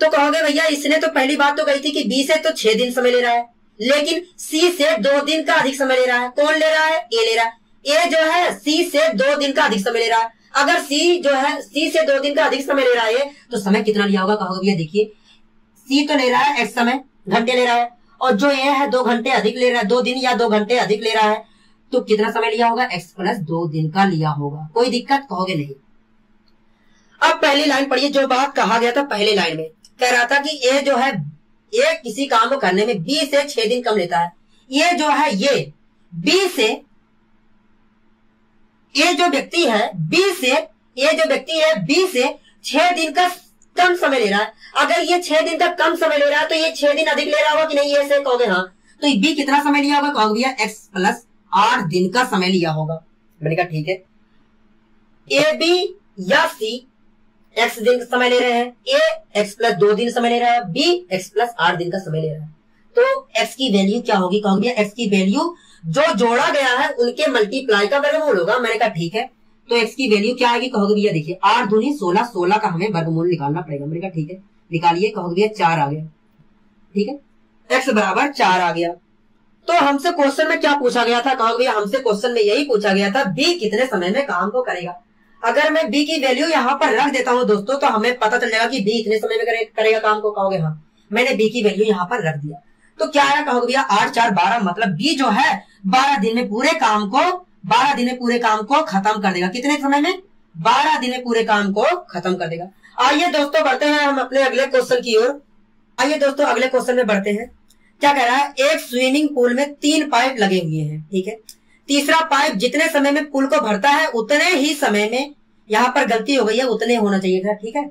तो कहोगे भैया इसने तो पहली बात तो कही थी कि बी से तो 6 दिन समय ले रहा है, लेकिन सी से 2 दिन का अधिक समय ले रहा है। कौन ले रहा है? ए ले रहा है। ए जो है सी से 2 दिन का अधिक समय ले रहा है। अगर सी जो है सी से 2 दिन का अधिक समय ले रहा है तो समय कितना लिया होगा? कहोगे भैया देखिए सी तो ले रहा है x समय घंटे ले रहा है, और जो ए है 2 घंटे अधिक ले रहा है, 2 दिन या 2 घंटे अधिक ले रहा है, तो कितना समय लिया होगा? x प्लस 2 दिन का लिया होगा। कोई दिक्कत? कहोगे नहीं। अब पहली लाइन पढ़िए, जो बात कहा गया था पहले लाइन में कह रहा था कि ए जो है ए किसी काम को करने में बी से 6 दिन कम लेता है। ये जो है ये बी से ये जो व्यक्ति है बी से ये जो व्यक्ति है बी से 6 दिन का कम समय ले रहा है। अगर ये 6 दिन का कम समय ले रहा है तो ये 6 दिन अधिक ले रहा होगा कि नहीं? ये से कहोगे हाँ। तो बी कितना समय लिया होगा? कहोगे भैया x प्लस 8 दिन का समय लिया होगा। मैंने कहा ठीक है, ए बी या सी x दिन का समय ले रहे हैं, ए x प्लस 2 दिन समय ले रहा है, बी x प्लस 8 दिन का समय ले रहा है। तो x की वैल्यू क्या होगी? कहोगे भैया x की वैल्यू जो जोड़ा गया है उनके मल्टीप्लाई का वर्गमूल होगा। मैंने कहा ठीक है, तो x की वैल्यू क्या आएगी? कहोगे भैया देखिए 8 दूनी 16, 16 का हमें वर्गमूल निकालना पड़ेगा। मैंने कहा ठीक है, निकालिए। कहोगे भैया 4 आ गया। ठीक है, x बराबर 4 आ गया। तो हमसे क्वेश्चन में क्या पूछा गया था? कहोगे भैया हमसे क्वेश्चन में यही पूछा गया था b कितने समय में काम को करेगा। अगर मैं b की वैल्यू यहाँ पर रख देता हूँ दोस्तों तो हमें पता चल जाएगा कि b इतने समय में करेगा काम को। कहोगे हाँ, मैंने b की वैल्यू यहाँ पर रख दिया। तो क्या आया? कहोगे भैया 8 4 12, मतलब b जो है 12 दिन में पूरे काम को खत्म कर देगा। कितने समय में? 12 दिन में पूरे काम को खत्म कर देगा। आइए दोस्तों बढ़ते हैं हम अपने अगले क्वेश्चन की ओर। आइए दोस्तों अगले क्वेश्चन में बढ़ते हैं। क्या कह रहा है? एक स्विमिंग पूल में 3 पाइप लगे हुए हैं। ठीक है, तीसरा पाइप जितने समय में पुल को भरता है उतने ही समय में, यहाँ पर गलती हो गई है, उतने होना चाहिए था, ठीक है।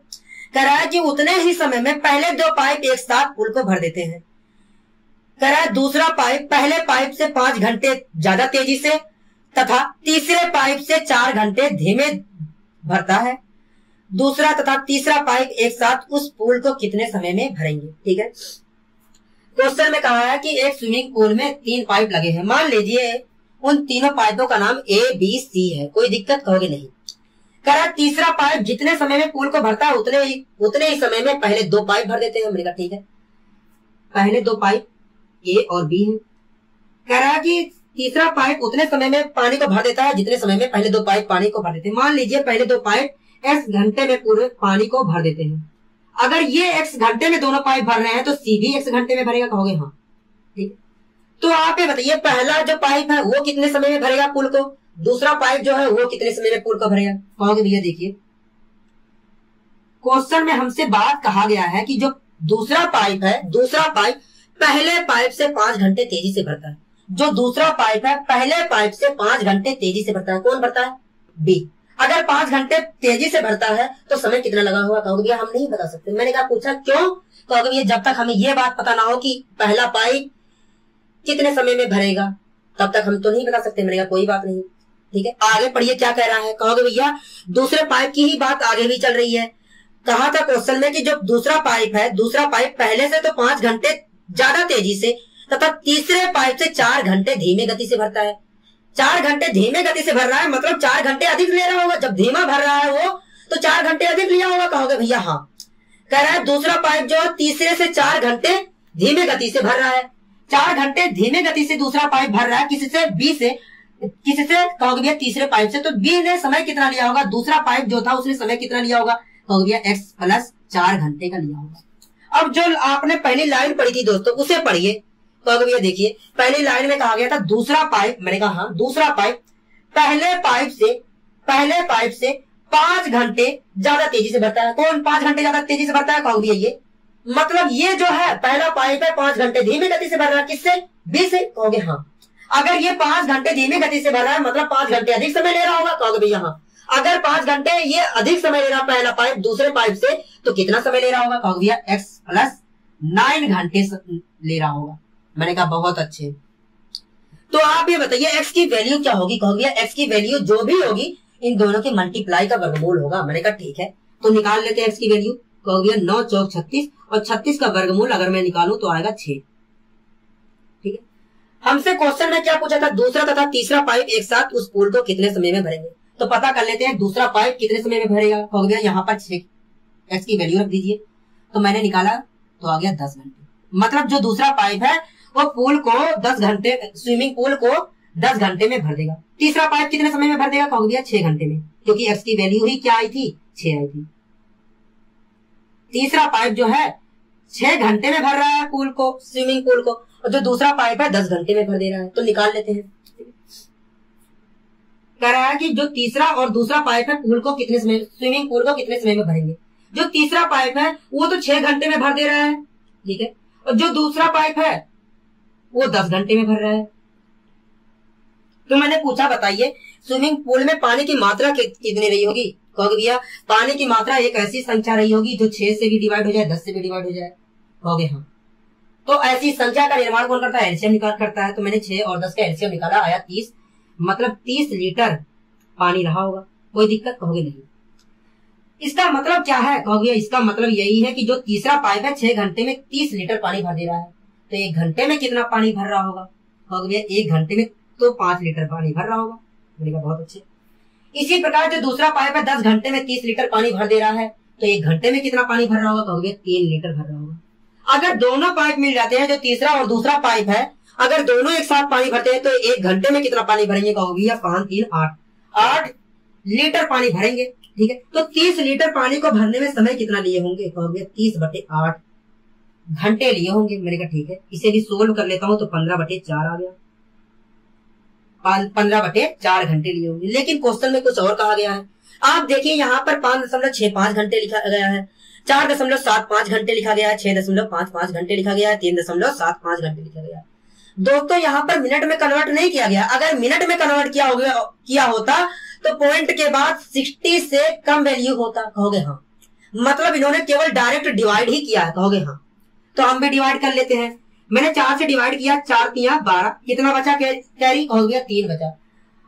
कह रहा है कि उतने ही समय में पहले दो पाइप एक साथ पुल को भर देते हैं। कह रहा है दूसरा पाइप पहले पाइप से 5 घंटे ज्यादा तेजी से तथा तीसरे पाइप से 4 घंटे धीमे भरता है। दूसरा तथा तीसरा पाइप एक साथ उस पुल को कितने समय में भरेंगे, ठीक है। क्वेश्चन में कहा है कि एक स्विमिंग पूल में 3 पाइप लगे हैं। मान लीजिए उन तीनों पाइपों का नाम A, B, C है, कोई दिक्कत कहोगे नहीं। कह रहा तीसरा पाइप जितने समय में पुल को भरता है उतने ही समय में पहले 2 पाइप भर देते हैं। हमने कहा ठीक है, पहले 2 पाइप A और B है। कह रहा है कि तीसरा पाइप उतने समय में पानी को भर देता है जितने समय में पहले 2 पाइप पानी को भर देते हैं। मान लीजिए पहले 2 पाइप x घंटे में पूरे पानी को भर देते हैं। अगर ये x घंटे में दोनों पाइप भर रहे हैं तो C भी x घंटे में भरेगा, कहोगे हाँ, ठीक है। तो आप ये बताइए पहला जो पाइप है वो कितने समय में भरेगा पुल को, दूसरा पाइप जो है वो कितने समय में पुल को भरेगा, कहोगे भैया देखिए क्वेश्चन में हमसे बात कहा गया है कि जो दूसरा पाइप है, दूसरा पाइप पहले पाइप से 5 घंटे तेजी से भरता है। जो दूसरा पाइप है पहले पाइप से 5 घंटे तेजी से भरता है। कौन भरता है, B। अगर 5 घंटे तेजी से भरता है तो समय कितना लगा होगा, कहोगे भैया हम नहीं बता सकते। मैंने कहा पूछा क्यों, कहोगे भैया जब तक हमें ये बात पता ना हो कि पहला पाइप कितने समय में भरेगा तब तक हम तो नहीं बता सकते। मैंने कहा कोई बात नहीं, ठीक है। आगे पढ़िए क्या कह रहा है, कहोगे भैया दूसरे पाइप की ही बात आगे भी चल रही है। कहा था क्वेश्चन में कि जो दूसरा पाइप है, दूसरा पाइप पहले से तो 5 घंटे ज्यादा तेजी से तथा तीसरे पाइप से 4 घंटे धीमे गति से भरता है। 4 घंटे धीमे गति से भर रहा है मतलब 4 घंटे अधिक ले रहा होगा। जब धीमा भर रहा है वो तो 4 घंटे अधिक लिया होगा, कहोगे भैया हाँ। कह रहा है दूसरा पाइप जो तीसरे से 4 घंटे धीमे गति से भर रहा है। 4 घंटे धीमे गति से दूसरा पाइप भर रहा है, किससे, B से, किससे, कहोगे भैया तीसरे पाइप से। तो B ने समय कितना लिया होगा, दूसरा पाइप जो था उसने समय कितना लिया होगा, कहोगे भैया x + 4 घंटे का लिया होगा। अब जो आपने पहली लाइन पढ़ी थी दोस्तों उसे पढ़िए, कहोगे भैया देखिए पहली लाइन में कहा गया था दूसरा पाइप, मैंने कहा हाँ दूसरा पाइप पहले पाइप से 5 घंटे ज्यादा तेजी से भरता है। कौन 5 घंटे ज्यादा तेजी से भरता है, कहोगे भैया ये, मतलब ये जो है पहला पाइप है 5 घंटे धीमी गति से भर रहा है, किससे, B से, कहोगे हाँ। अगर ये 5 घंटे धीमी गति से भर रहा है मतलब 5 घंटे अधिक समय ले रहा होगा, कहोगे भैया हाँ। अगर 5 घंटे ये अधिक समय ले रहा पहला पाइप दूसरे पाइप से तो कितना समय ले रहा होगा, कहोगे भैया x + 9 घंटे ले रहा होगा। मैंने कहा बहुत अच्छे। तो आप ये बताइए x की वैल्यू क्या होगी, कहोगे भैया x की वैल्यू जो भी होगी इन दोनों के मल्टीप्लाई का वर्गमूल होगा। मैंने कहा ठीक है, तो निकाल लेते हैं x की वैल्यू। कहोगे भैया 9 चौक 36 और 36 का वर्गमूल अगर मैं निकालूं तो आएगा 6, ठीक है। हमसे क्वेश्चन में क्या पूछा था, दूसरा तथा तीसरा पाइप एक साथ उस पुल को कितने समय में भरेंगे। तो पता कर लेते हैं दूसरा पाइप कितने समय में भरेगा, कहोगे भैया यहाँ पर 6, x की वैल्यू रख दीजिए। तो मैंने निकाला तो आ गया 10 घंटे। मतलब जो दूसरा पाइप है वो पुल को 10 घंटे, स्विमिंग पूल को 10 घंटे में भर देगा। तीसरा पाइप कितने समय में भर देगा, कहोगे भैया 6 घंटे में, क्योंकि x की वैल्यू ही क्या आई थी, 6 आई थी। तीसरा पाइप जो है 6 घंटे में भर रहा है पुल को, स्विमिंग पूल को, और जो दूसरा पाइप है 10 घंटे में भर दे रहा है। तो निकाल लेते हैं। कह रहा है कि जो तीसरा और दूसरा पाइप है पुल को कितने समय, स्विमिंग पूल को कितने समय में भरेंगे। जो तीसरा पाइप है वो तो 6 घंटे में भर दे रहा है, ठीक है, और जो दूसरा पाइप है वो 10 घंटे में भर रहा है। तो मैंने पूछा बताइए स्विमिंग पूल में पानी की मात्रा कितनी रही होगी, कहोगे भैया पानी की मात्रा एक ऐसी संख्या रही होगी जो 6 से भी डिवाइड हो जाए, 10 से भी डिवाइड हो जाए, कहोगे हाँ। तो ऐसी संख्या का निर्माण कौन करता है, एलसीएम निकाल करता है। तो मैंने 6 और 10 का एलसीएम निकाला, आया 30, मतलब 30 लीटर पानी रहा होगा, कोई दिक्कत, कहोगे नहीं। इसका मतलब क्या है, कहोगे इसका मतलब यही है कि जो तीसरा पाइप है 6 घंटे में 30 लीटर पानी भर दे रहा है। तो 1 घंटे में कितना पानी भर रहा होगा, कहोगे 1 घंटे में तो 5 लीटर पानी भर रहा होगा। मैंने कहा बहुत अच्छे। इसी प्रकार जो दूसरा पाइप है 10 घंटे में 30 लीटर पानी भर दे रहा है, तो 1 घंटे में कितना पानी भर रहा होगा, कहोगे 3 लीटर भर रहा होगा। अगर दोनों पाइप मिल जाते हैं, जो तीसरा और दूसरा पाइप है, अगर दोनों एक साथ पानी भरते हैं तो 1 घंटे में कितना पानी भरेंगे, कहोगे या 5 3 8 लीटर पानी भरेंगे, ठीक है। तो 30 लीटर पानी को भरने में समय कितना लिए होंगे, कहोगे 30/8 घंटे लिए होंगे। मैंने कहा ठीक है, इसे भी सोल्व कर लेता हूं तो 15/4 आ गया, 15/4 घंटे लिए होंगे। लेकिन क्वेश्चन में कुछ और कहा गया है। आप देखिए यहाँ पर 5.65 घंटे लिखा गया है, 4.75 घंटे लिखा गया है, 6.55 घंटे लिखा गया है, 3.75 घंटे लिखा गया है। दोस्तों यहाँ पर मिनट में कन्वर्ट नहीं किया गया। अगर मिनट में कन्वर्ट किया होता तो पॉइंट के बाद 60 से कम वैल्यू होता। कहोगे हाँ। मतलब इन्होंने केवल डायरेक्ट डिवाइड ही किया है। कहोगे हाँ। तो हम भी डिवाइड कर लेते हैं। मैंने 4 से डिवाइड किया, 4 तिया 12, कितना बचा कैरी? कहोगे 3 बचा।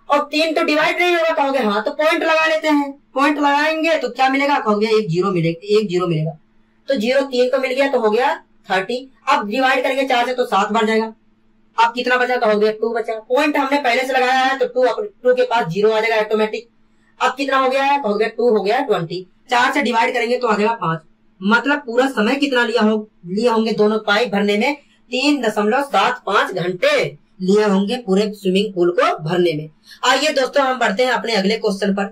और 3 तो डिवाइड नहीं होगा। कहोगे हाँ। तो पॉइंट लगा लेते हैं। पॉइंट लगाएंगे तो क्या मिलेगा? कहोगे 1 0 मिलेगा। तो 0 3 तो मिल गया, तो हो गया 30। अब डिवाइड करेंगे 4 से तो 7 बढ़ जाएगा। अब कितना बचा? कहोगे 2 बचा। पॉइंट हमने पहले से लगाया है तो 2 के पास 0 आ जाएगा ऑटोमेटिक। अब कितना हो गया है? कहोगे 2 हो गया 20। 4 से डिवाइड करेंगे तो आ जाएगा 5। मतलब पूरा समय कितना लिए होंगे दोनों पाइप भरने में? 3.75 घंटे लिए होंगे पूरे स्विमिंग पूल को भरने में। आइए दोस्तों हम बढ़ते हैं अपने अगले क्वेश्चन पर।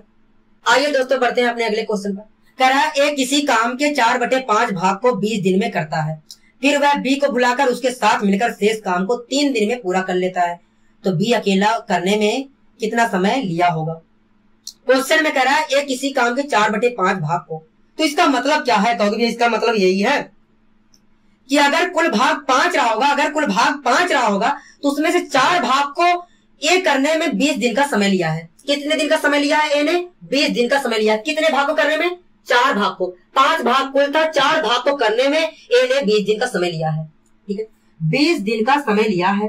कह रहा है ए किसी काम के 4/5 भाग को 20 दिन में करता है, फिर वह बी को बुलाकर उसके साथ मिलकर शेष काम को 3 दिन में पूरा कर लेता है, तो बी अकेला करने में कितना समय लिया होगा? क्वेश्चन में कह रहा है ए किसी काम के 4/5 भाग को, तो इसका मतलब क्या है? कहोगे इसका मतलब यही है कि अगर कुल भाग 5 रहा होगा तो उसमें से 4 भाग को ए करने में 20 दिन का समय लिया है। कितने दिन का समय लिया है? ए ने 20 दिन का समय लिया है। कितने भाग को करने में? 4 भाग को। 5 भाग कुल था, 4 भाग को करने में ए ने 20 दिन का समय लिया है। ठीक है, 20 दिन का समय लिया है।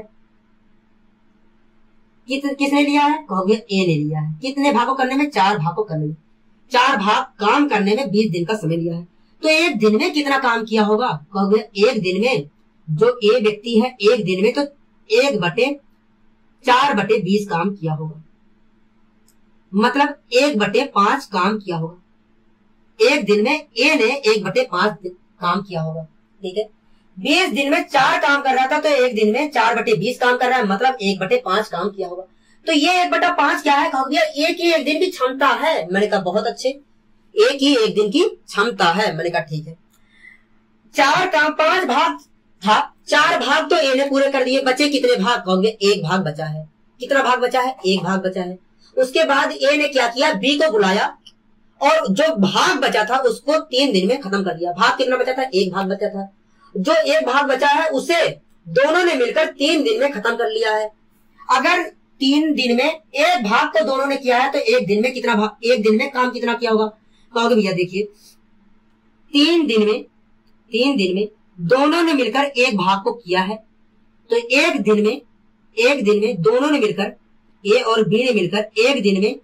किसने लिया है? कहोगे ए ने लिया है। कितने भाग को करने में? 4 भाग को करने में। 4 भाग काम करने में 20 दिन का समय लिया है। तो एक दिन में कितना काम किया होगा? कहोगे एक दिन में जो ए व्यक्ति है एक दिन में तो 1/4/20 काम किया होगा। मतलब 1/5 काम किया होगा। एक दिन में ए ने 1/5 काम किया होगा। ठीक है, 20 दिन में 4 काम कर रहा था तो एक दिन में 4/20 काम कर रहा है, मतलब 1/5 काम किया होगा। तो ये 1/5 क्या है? कहोगे एक ही एक दिन की क्षमता है। मैंने कहा बहुत अच्छे, एक ही एक दिन की क्षमता है। मैंने कहा ठीक है। 4 काम 5 भाग था, 4 भाग तो ए ने पूरे कर दिए। बचे कितने भाग? कहोगे 1 भाग बचा है। कितना भाग बचा है? 1 भाग बचा है। उसके बाद ए ने क्या किया? बी को बुलाया और जो भाग बचा था उसको 3 दिन में खत्म कर दिया। भाग कितना बचा था? 1 भाग बचा था। जो 1 भाग बचा है उसे दोनों ने मिलकर 3 दिन में खत्म कर लिया है। अगर 3 दिन में 1 भाग को दोनों ने किया है तो एक दिन में कितना भाग, एक दिन में काम कितना किया होगा? कहोगे भैया देखिए 3 दिन में दोनों ने मिलकर 1 भाग को किया है, तो एक दिन में दोनों ने मिलकर ए और बी ने मिलकर एक दिन में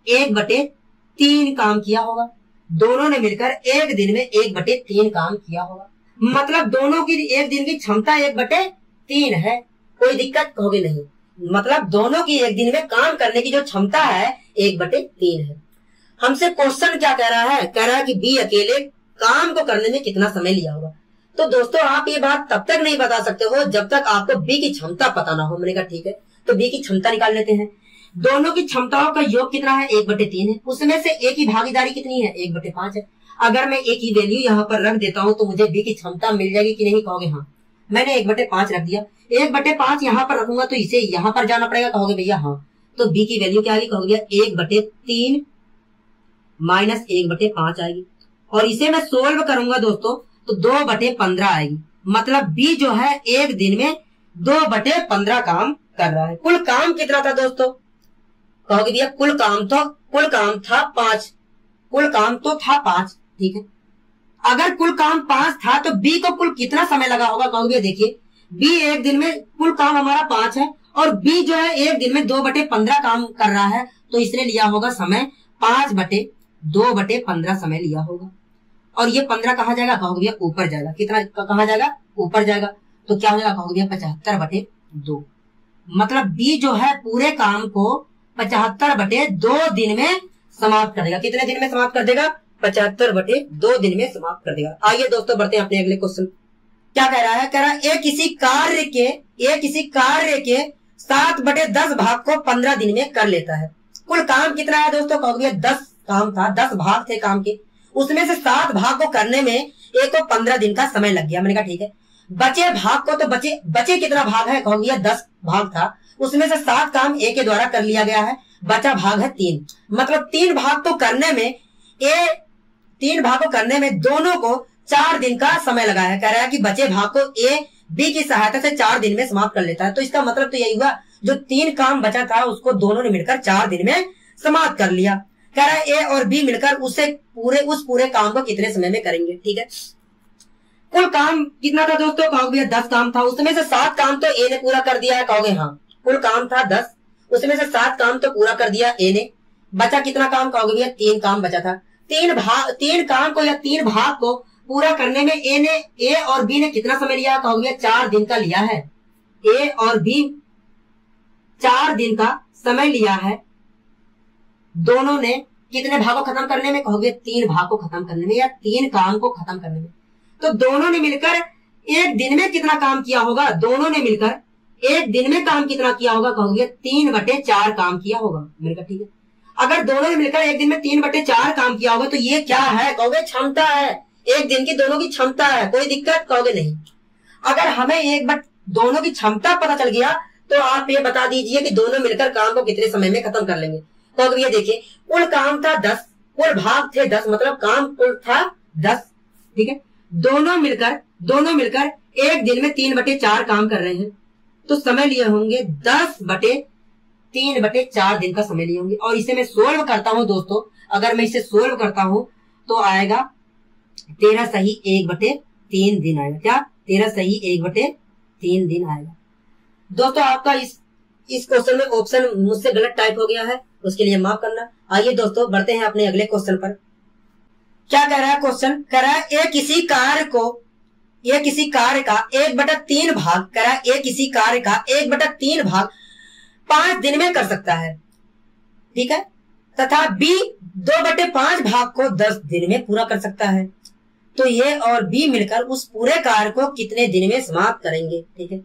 1/3 काम किया होगा। दोनों ने मिलकर एक दिन में 1/3 काम किया होगा। मतलब दोनों की एक दिन की क्षमता 1/3 है। कोई दिक्कत? कहोगे नहीं। मतलब दोनों की एक दिन में काम करने की जो क्षमता है 1/3 है। हमसे क्वेश्चन क्या कह रहा है? कह रहा है कि बी अकेले काम को करने में कितना समय लिया होगा। तो दोस्तों आप ये बात तब तक नहीं बता सकते हो जब तक आपको बी की क्षमता पता ना हो। मैंने कहा ठीक है, तो बी की क्षमता निकाल लेते हैं। दोनों की क्षमताओं का योग कितना है? 1/3 है। उसमें से ए की भागीदारी कितनी है? 1/5 है। अगर मैं ए की वैल्यू यहाँ पर रख देता हूँ तो मुझे बी की क्षमता मिल जाएगी कि नहीं? कहोगे हाँ। मैंने 1/5 रख दिया। 1/5 यहाँ पर रखूंगा तो इसे यहाँ पर जाना पड़ेगा। कहोगे भैया हाँ। तो बी की वैल्यू क्या आएगी? कहोगे 1/3 माइनस 1/5 आएगी। और इसे मैं सोल्व करूंगा दोस्तों तो 2/15 आएगी। मतलब बी जो है एक दिन में 2/15 काम कर रहा है। कुल काम कितना था दोस्तों? कहोगे भैया कुल काम था 5। कुल काम तो था 5। ठीक है, अगर कुल काम 5 था तो बी को कुल कितना समय लगा होगा? कहोगे देखिए बी एक दिन में कुल काम हमारा 5 है और बी जो है एक दिन में 2/15 काम कर रहा है, तो इसने लिया होगा समय 5/2/15 समय लिया होगा। और ये 15 कहाँ जाएगा? कहोगे भैया ऊपर जाएगा। कितना कहाँ जाएगा? ऊपर जाएगा। तो क्या हो जाएगा? कहोगे भैया 75/2। मतलब बी जो है पूरे काम को 75/2 दिन में समाप्त कर देगा। कितने दिन में समाप्त कर देगा? 75/2 दिन में समाप्त कर देगा। आइए दोस्तों बढ़ते हैं अपने अगले क्वेश्चन। क्या कह रहा है? कह रहा है ए किसी कार्य के 7/10 भाग को 15 दिन में कर लेता है। कुल काम कितना है दोस्तों? कहोगे 10 काम था, 10 भाग थे काम के। उसमें से 7 भाग को करने में ए को 15 दिन का समय लग गया। मैंने कहा ठीक है। बचे भाग को तो बचे कितना भाग है? कहोगे 10 भाग था, उसमें से 7 काम ए के द्वारा कर लिया गया है, बचा भाग है 3। मतलब 3 भाग को करने में दोनों को 4 दिन का समय लगा है। कह रहा है कि बचे भाग को ए बी की सहायता से 4 दिन में समाप्त कर लेता है। तो इसका मतलब तो यही हुआ, जो 3 काम बचा था उसको दोनों ने मिलकर 4 दिन में समाप्त कर लिया। कह रहा है ए और बी मिलकर उस पूरे काम को कितने समय में करेंगे। ठीक है, कुल काम कितना था दोस्तों, कहोगे 10 काम था। उसमें से 7 काम तो ए ने पूरा कर दिया है, कहोगे हाँ। कुल काम था 10, उसमें से 7 काम तो पूरा कर दिया ए ने। बचा कितना काम, कहोगे भैया 3 काम बचा था। 3 काम को या 3 भाग को पूरा करने में ए और बी ने कितना समय लिया, कहोगे 4 दिन का लिया है। ए और बी 4 दिन का समय लिया है। दोनों ने कितने भागों खत्म करने में, कहोगे 3 भाग को खत्म करने में या 3 काम को खत्म करने में। तो दोनों ने मिलकर एक दिन में कितना काम किया होगा, दोनों ने मिलकर एक दिन में काम कितना किया होगा, कहोगे 3/4 काम किया होगा मिलकर। ठीक है, अगर दोनों ने मिलकर एक दिन में 3/4 काम किया होगा तो ये क्या है, कहोगे क्षमता है। एक दिन की दोनों की क्षमता है, कोई दिक्कत, कहोगे नहीं। अगर हमें दोनों की क्षमता पता चल गया तो आप ये बता दीजिए कि दोनों मिलकर काम को कितने समय में खत्म कर लेंगे। तो ये देखिए, कुल काम था 10, कुल भाग थे 10, मतलब काम कुल था 10। ठीक है, दोनों मिलकर एक दिन में 3/4 काम कर रहे हैं, तो समय लिए होंगे 10/3/4 दिन का समय लिए होंगे। और इसे मैं सोल्व करता हूं दोस्तों, अगर मैं इसे सोल्व करता हूं तो आएगा 13 सही 1/3 दिन आएगा। क्या, 13 सही 1/3 दिन आएगा। दोस्तों आपका इस क्वेश्चन में ऑप्शन मुझसे गलत टाइप हो गया है, उसके लिए माफ करना। आइए दोस्तों बढ़ते हैं अपने अगले क्वेश्चन पर। क्या कह रहा है क्वेश्चन, कह रहा है ये किसी कार्य का 1/3 भाग, कह रहा है ये किसी कार्य का 1/3 भाग 5 दिन में कर सकता है। ठीक है, तथा बी 2/5 भाग को 10 दिन में पूरा कर सकता है। तो ये और बी मिलकर उस पूरे कार्य को कितने दिन में समाप्त करेंगे। ठीक है,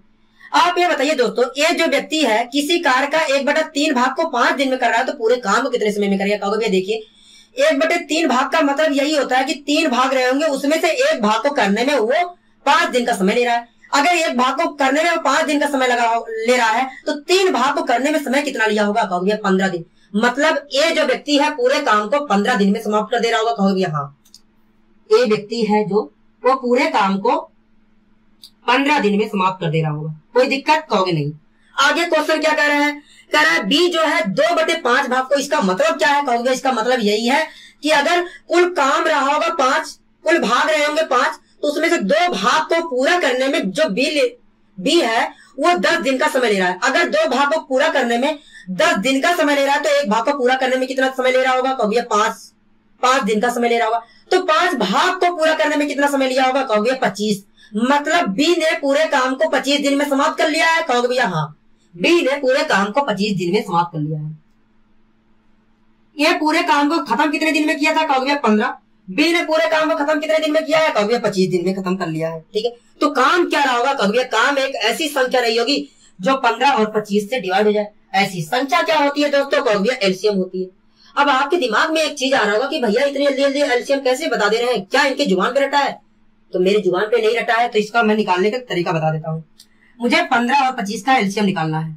आप ये बताइए दोस्तों, ये जो व्यक्ति है किसी कार्य का 1/3 भाग को 5 दिन में कर रहा है, तो पूरे काम को कितने समय में करेगा, कहोगे भैया देखिए 1/3 भाग का मतलब यही होता है कि 3 भाग रहे होंगे, उसमें से एक भाग को करने में वो 5 दिन का समय ले रहा है। अगर एक भाग को करने में वो 5 दिन का समय ले रहा है तो 3 भाग को करने में समय कितना लिया होगा, कहोगे 15 दिन। मतलब ये जो व्यक्ति है पूरे काम को 15 दिन में समाप्त कर दे रहा होगा, कहोगे हाँ। ये व्यक्ति है जो वो पूरे काम को 15 दिन में समाप्त कर दे रहा होगा, कोई दिक्कत, कहोगे नहीं। आगे क्वेश्चन क्या कह रहा है, कह रहा है बी जो है 2/5 भाग को, इसका मतलब क्या है, कहोगे इसका मतलब यही है कि अगर कुल काम रहा होगा 5, कुल भाग रहे होंगे 5, तो उसमें से 2 भाग को पूरा करने में जो बी है वो 10 दिन का समय ले रहा है। अगर 2 भाग को पूरा करने में 10 दिन का समय ले रहा है तो एक भाग को पूरा करने में कितना समय ले रहा होगा, कहोगे 5 दिन का समय ले रहा होगा। तो 5 भाग को पूरा करने में कितना समय लिया होगा, कहोगे 25। मतलब बी ने पूरे काम को 25 दिन में समाप्त कर लिया है, कहोगे भैया हाँ। बी ने पूरे काम को 25 दिन में समाप्त कर लिया है। ये पूरे काम को खत्म कितने दिन में किया था, कहोगे 15। बी ने पूरे काम को खत्म कितने दिन में किया है, कहोगे 25 दिन में खत्म कर लिया है। ठीक है, तो काम क्या रहा होगा, कहोगे काम एक ऐसी संख्या रही होगी जो 15 और 25 से डिवाइड हो जाए। ऐसी संख्या क्या होती है दोस्तों, कहोगे एलसीएम होती है। अब आपके दिमाग में एक चीज आ रहा होगा कि भैया इतनी जल्दी एलसीएम कैसे बता दे रहे हैं, क्या इनके जुबान पे रटा है। तो मेरे जुबान पे नहीं रटा है, तो इसका मैं निकालने का तरीका बता देता हूँ। मुझे 15 और 25 का एलसीएम निकालना है।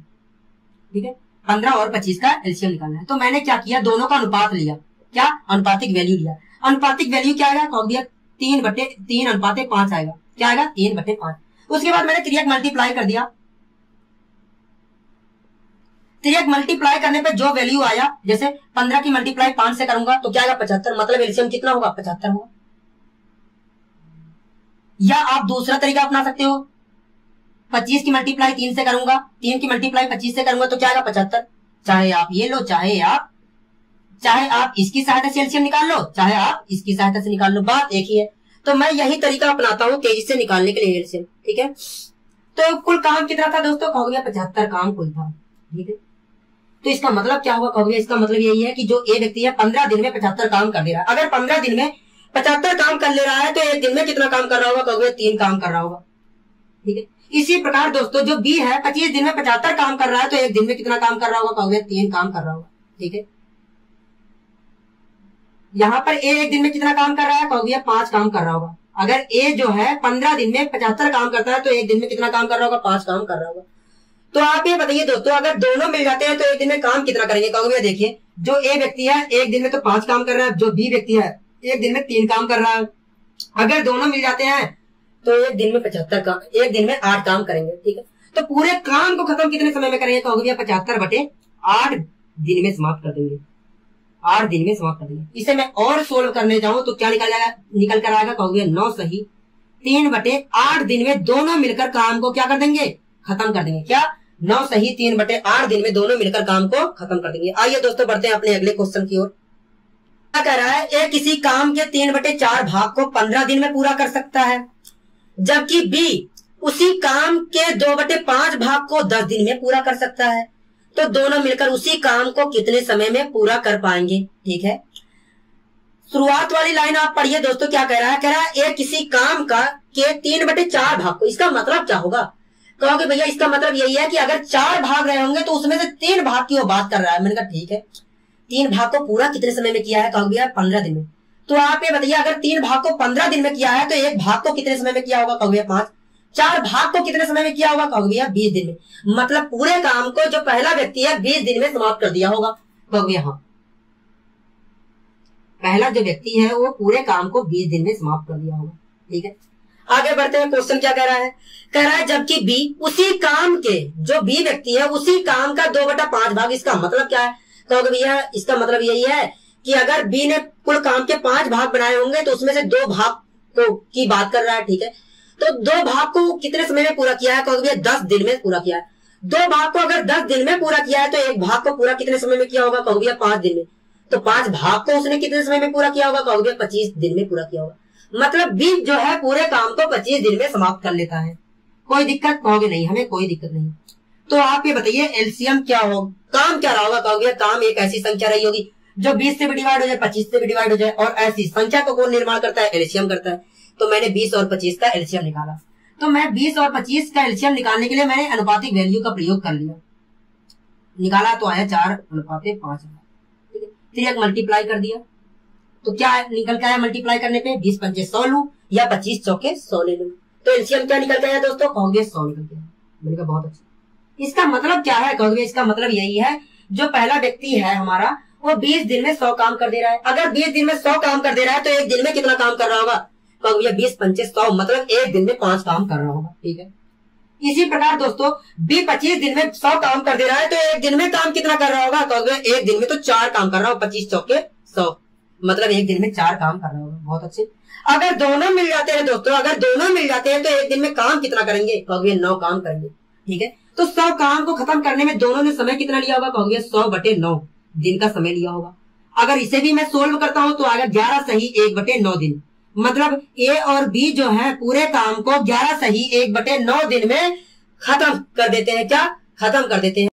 ठीक है, 15 और 25 का एलसीएम निकालना है। तो मैंने क्या किया, दोनों का अनुपात लिया। क्या, अनुपातिक वैल्यू लिया। अनुपातिक वैल्यू क्या आएगा, कह दिया 3/3 आएगा। क्या आएगा, 3/5। उसके बाद मैंने 3 मल्टीप्लाई कर दिया। 3 मल्टीप्लाई करने पे जो वैल्यू आया, जैसे 15 की मल्टीप्लाई 5 से करूंगा तो क्या आएगा 75। मतलब एलसीएम कितना होगा, 75 होगा। या आप दूसरा तरीका अपना सकते हो, 25 की मल्टीप्लाई 3 से करूंगा, 3 की मल्टीप्लाई 25 से करूंगा तो क्या आएगा 75। चाहे आप ये लो, चाहे आप इसकी सहायता से एलसीएम निकाल लो, चाहे आप इसकी सहायता से निकाल लो, बात एक ही है। तो मैं यही तरीका अपनाता हूँ तेजी से निकालने के लिए एलसीएम। ठीक है, तो कुल काम कितना था दोस्तों, कहोगे 75 काम कुल था। ठीक है, तो इसका मतलब क्या होगा, कहोगे इसका मतलब यही है कि जो ये व्यक्ति है 15 दिन में 75 काम कर दे रहा है। अगर 15 दिन में 75 काम कर ले रहा है तो एक दिन में कितना काम कर रहा होगा, कहोगे 3 काम कर रहा होगा। ठीक है, इसी प्रकार दोस्तों जो बी है 25 दिन में 75 काम कर रहा है तो एक दिन में कितना काम कर रहा होगा, कहोगे 3 काम कर रहा होगा। ठीक है, यहाँ पर ए एक दिन में कितना काम कर रहा है, कहोगे 5 काम कर रहा होगा। अगर ए जो है 15 दिन में 75 काम करता है तो एक दिन में कितना काम कर रहा होगा, 5 काम कर रहा होगा। तो आप ये बताइए दोस्तों, अगर दोनों मिल जाते हैं तो एक दिन में काम कितना करेंगे, कहोगे देखिए जो ए व्यक्ति है एक दिन में तो 5 काम कर रहा है, जो बी व्यक्ति है एक दिन में 3 काम कर रहा है। अगर दोनों मिल जाते हैं तो एक दिन में 75 काम, एक दिन में 8 काम करेंगे, ठीक है। तो पूरे काम को खत्म कितने समय में करेंगे, कहोगे भैया 75/8 दिन में समाप्त कर देंगे, 8 दिन में समाप्त कर देंगे। इसे मैं और सोल्व करने जाऊं तो क्या निकल कर आएगा, कहोगे 9 सही 3/8 दिन में दोनों मिलकर काम को क्या कर देंगे, खत्म कर देंगे। क्या 9 सही 3/8 दिन में दोनों मिलकर काम को खत्म कर देंगे। आइए दोस्तों बढ़ते हैं अपने अगले क्वेश्चन की ओर। क्या कह रहा है, ए किसी काम के 3/4 भाग को 15 दिन में पूरा कर सकता है, जबकि बी उसी काम के 2/5 भाग को 10 दिन में पूरा कर सकता है। तो दोनों मिलकर उसी काम को कितने समय में पूरा कर पाएंगे, ठीक है। शुरुआत वाली लाइन आप पढ़िए दोस्तों, क्या कह रहा है, कह रहा है ए किसी काम का के 3/4 भाग को, इसका मतलब क्या होगा, कहोगे भैया इसका मतलब यही है कि अगर 4 भाग रहे होंगे तो उसमें से 3 भाग की वो बात कर रहा है। मैंने कहा ठीक है, 3 भाग को पूरा कितने समय में किया है, कहोगे भैया 15 दिन में। तो आप ये बताइए अगर 3 भाग को 15 दिन में किया है तो एक भाग को कितने समय में किया होगा, कहोगे 5। 4 भाग को कितने समय में किया होगा, कहोगे भैया 20 दिन में। मतलब पूरे काम को जो पहला व्यक्ति है 20 दिन में समाप्त कर दिया होगा, कहोगे हाँ, पहला जो व्यक्ति है वो पूरे काम को 20 दिन में समाप्त कर दिया होगा, ठीक है। आगे बढ़ते हैं, क्वेश्चन क्या कह रहा है, कह रहा है जबकि बी उसी काम के, जो बी व्यक्ति है उसी काम का 2/5 भाग, इसका मतलब क्या है, कहोगे भैया इसका मतलब यही है कि अगर बी ने कुल काम के 5 भाग बनाए होंगे तो उसमें से 2 भाग को की बात कर रहा है, ठीक है। तो 2 भाग को कितने समय में पूरा किया है, कहोगे भैया 10 दिन में पूरा किया है। 2 भाग को अगर 10 दिन में पूरा किया है तो एक भाग को पूरा कितने समय में किया होगा, कहोगे भैया 5 दिन में। तो 5 भाग को उसने कितने समय में पूरा किया होगा, कहोगे 25 दिन में पूरा किया होगा। मतलब बी जो है पूरे काम को 25 दिन में समाप्त कर लेता है। कोई दिक्कत, कहोगे नहीं, हमें कोई दिक्कत नहीं। तो आप ये बताइए एलसीएम क्या हो, काम क्या रहा होगा, कहोगे काम एक ऐसी संख्या रही होगी जो 20 से भी डिवाइड हो जाए, 25 से भी डिवाइड हो जाए, और ऐसी संख्या को कौन निर्माण करता है, एलसीएम करता है। तो मैंने 20 और 25 का एलसीएम निकाला। तो मैं 20 और 25 का एलसीएम निकालने के लिए मैंने अनुपातिक वैल्यू का प्रयोग कर लिया, निकाला तो आया 4:5, ठीक है। फिर एक मल्टीप्लाई कर दिया तो क्या निकल के आया, मल्टीप्लाई करने पे 20 पंचे 100 लूं या 25 चौके 100 ले लूं। तो एलसीएम क्या निकल के आया दोस्तों, कहोगे 100 निकल के आया। मैंने कहा बहुत अच्छा। इसका मतलब क्या है, कहोगे इसका मतलब यही है जो पहला व्यक्ति है हमारा वो 20 दिन में 100 काम कर दे रहा है। अगर 20 दिन में 100 काम कर दे रहा है तो एक दिन में कितना काम कर रहा होगा, कहोगे 20 पंचे 100, मतलब एक दिन में 5 काम कर रहा होगा, ठीक है। इसी प्रकार दोस्तों बी 25 दिन में 100 काम कर दे रहा है तो एक दिन में काम कितना कर रहा होगा, कहोगे एक दिन में तो 4 काम कर रहा होगा, 25 चौके 100, मतलब एक दिन में 4 काम कर रहा होगा। बहुत अच्छे। अगर दोनों मिल जाते हैं दोस्तों, अगर दोनों मिल जाते हैं तो एक दिन में काम कितना करेंगे, कहोगे 9 काम करेंगे, ठीक है। तो 100 काम को खत्म करने में दोनों ने समय कितना लिया होगा, कहोगे 100/9 दिन का समय लिया होगा। अगर इसे भी मैं सोल्व करता हूं तो आएगा 11 सही 1/9 दिन। मतलब ए और बी जो है पूरे काम को 11 सही 1/9 दिन में खत्म कर देते हैं। क्या खत्म कर देते हैं।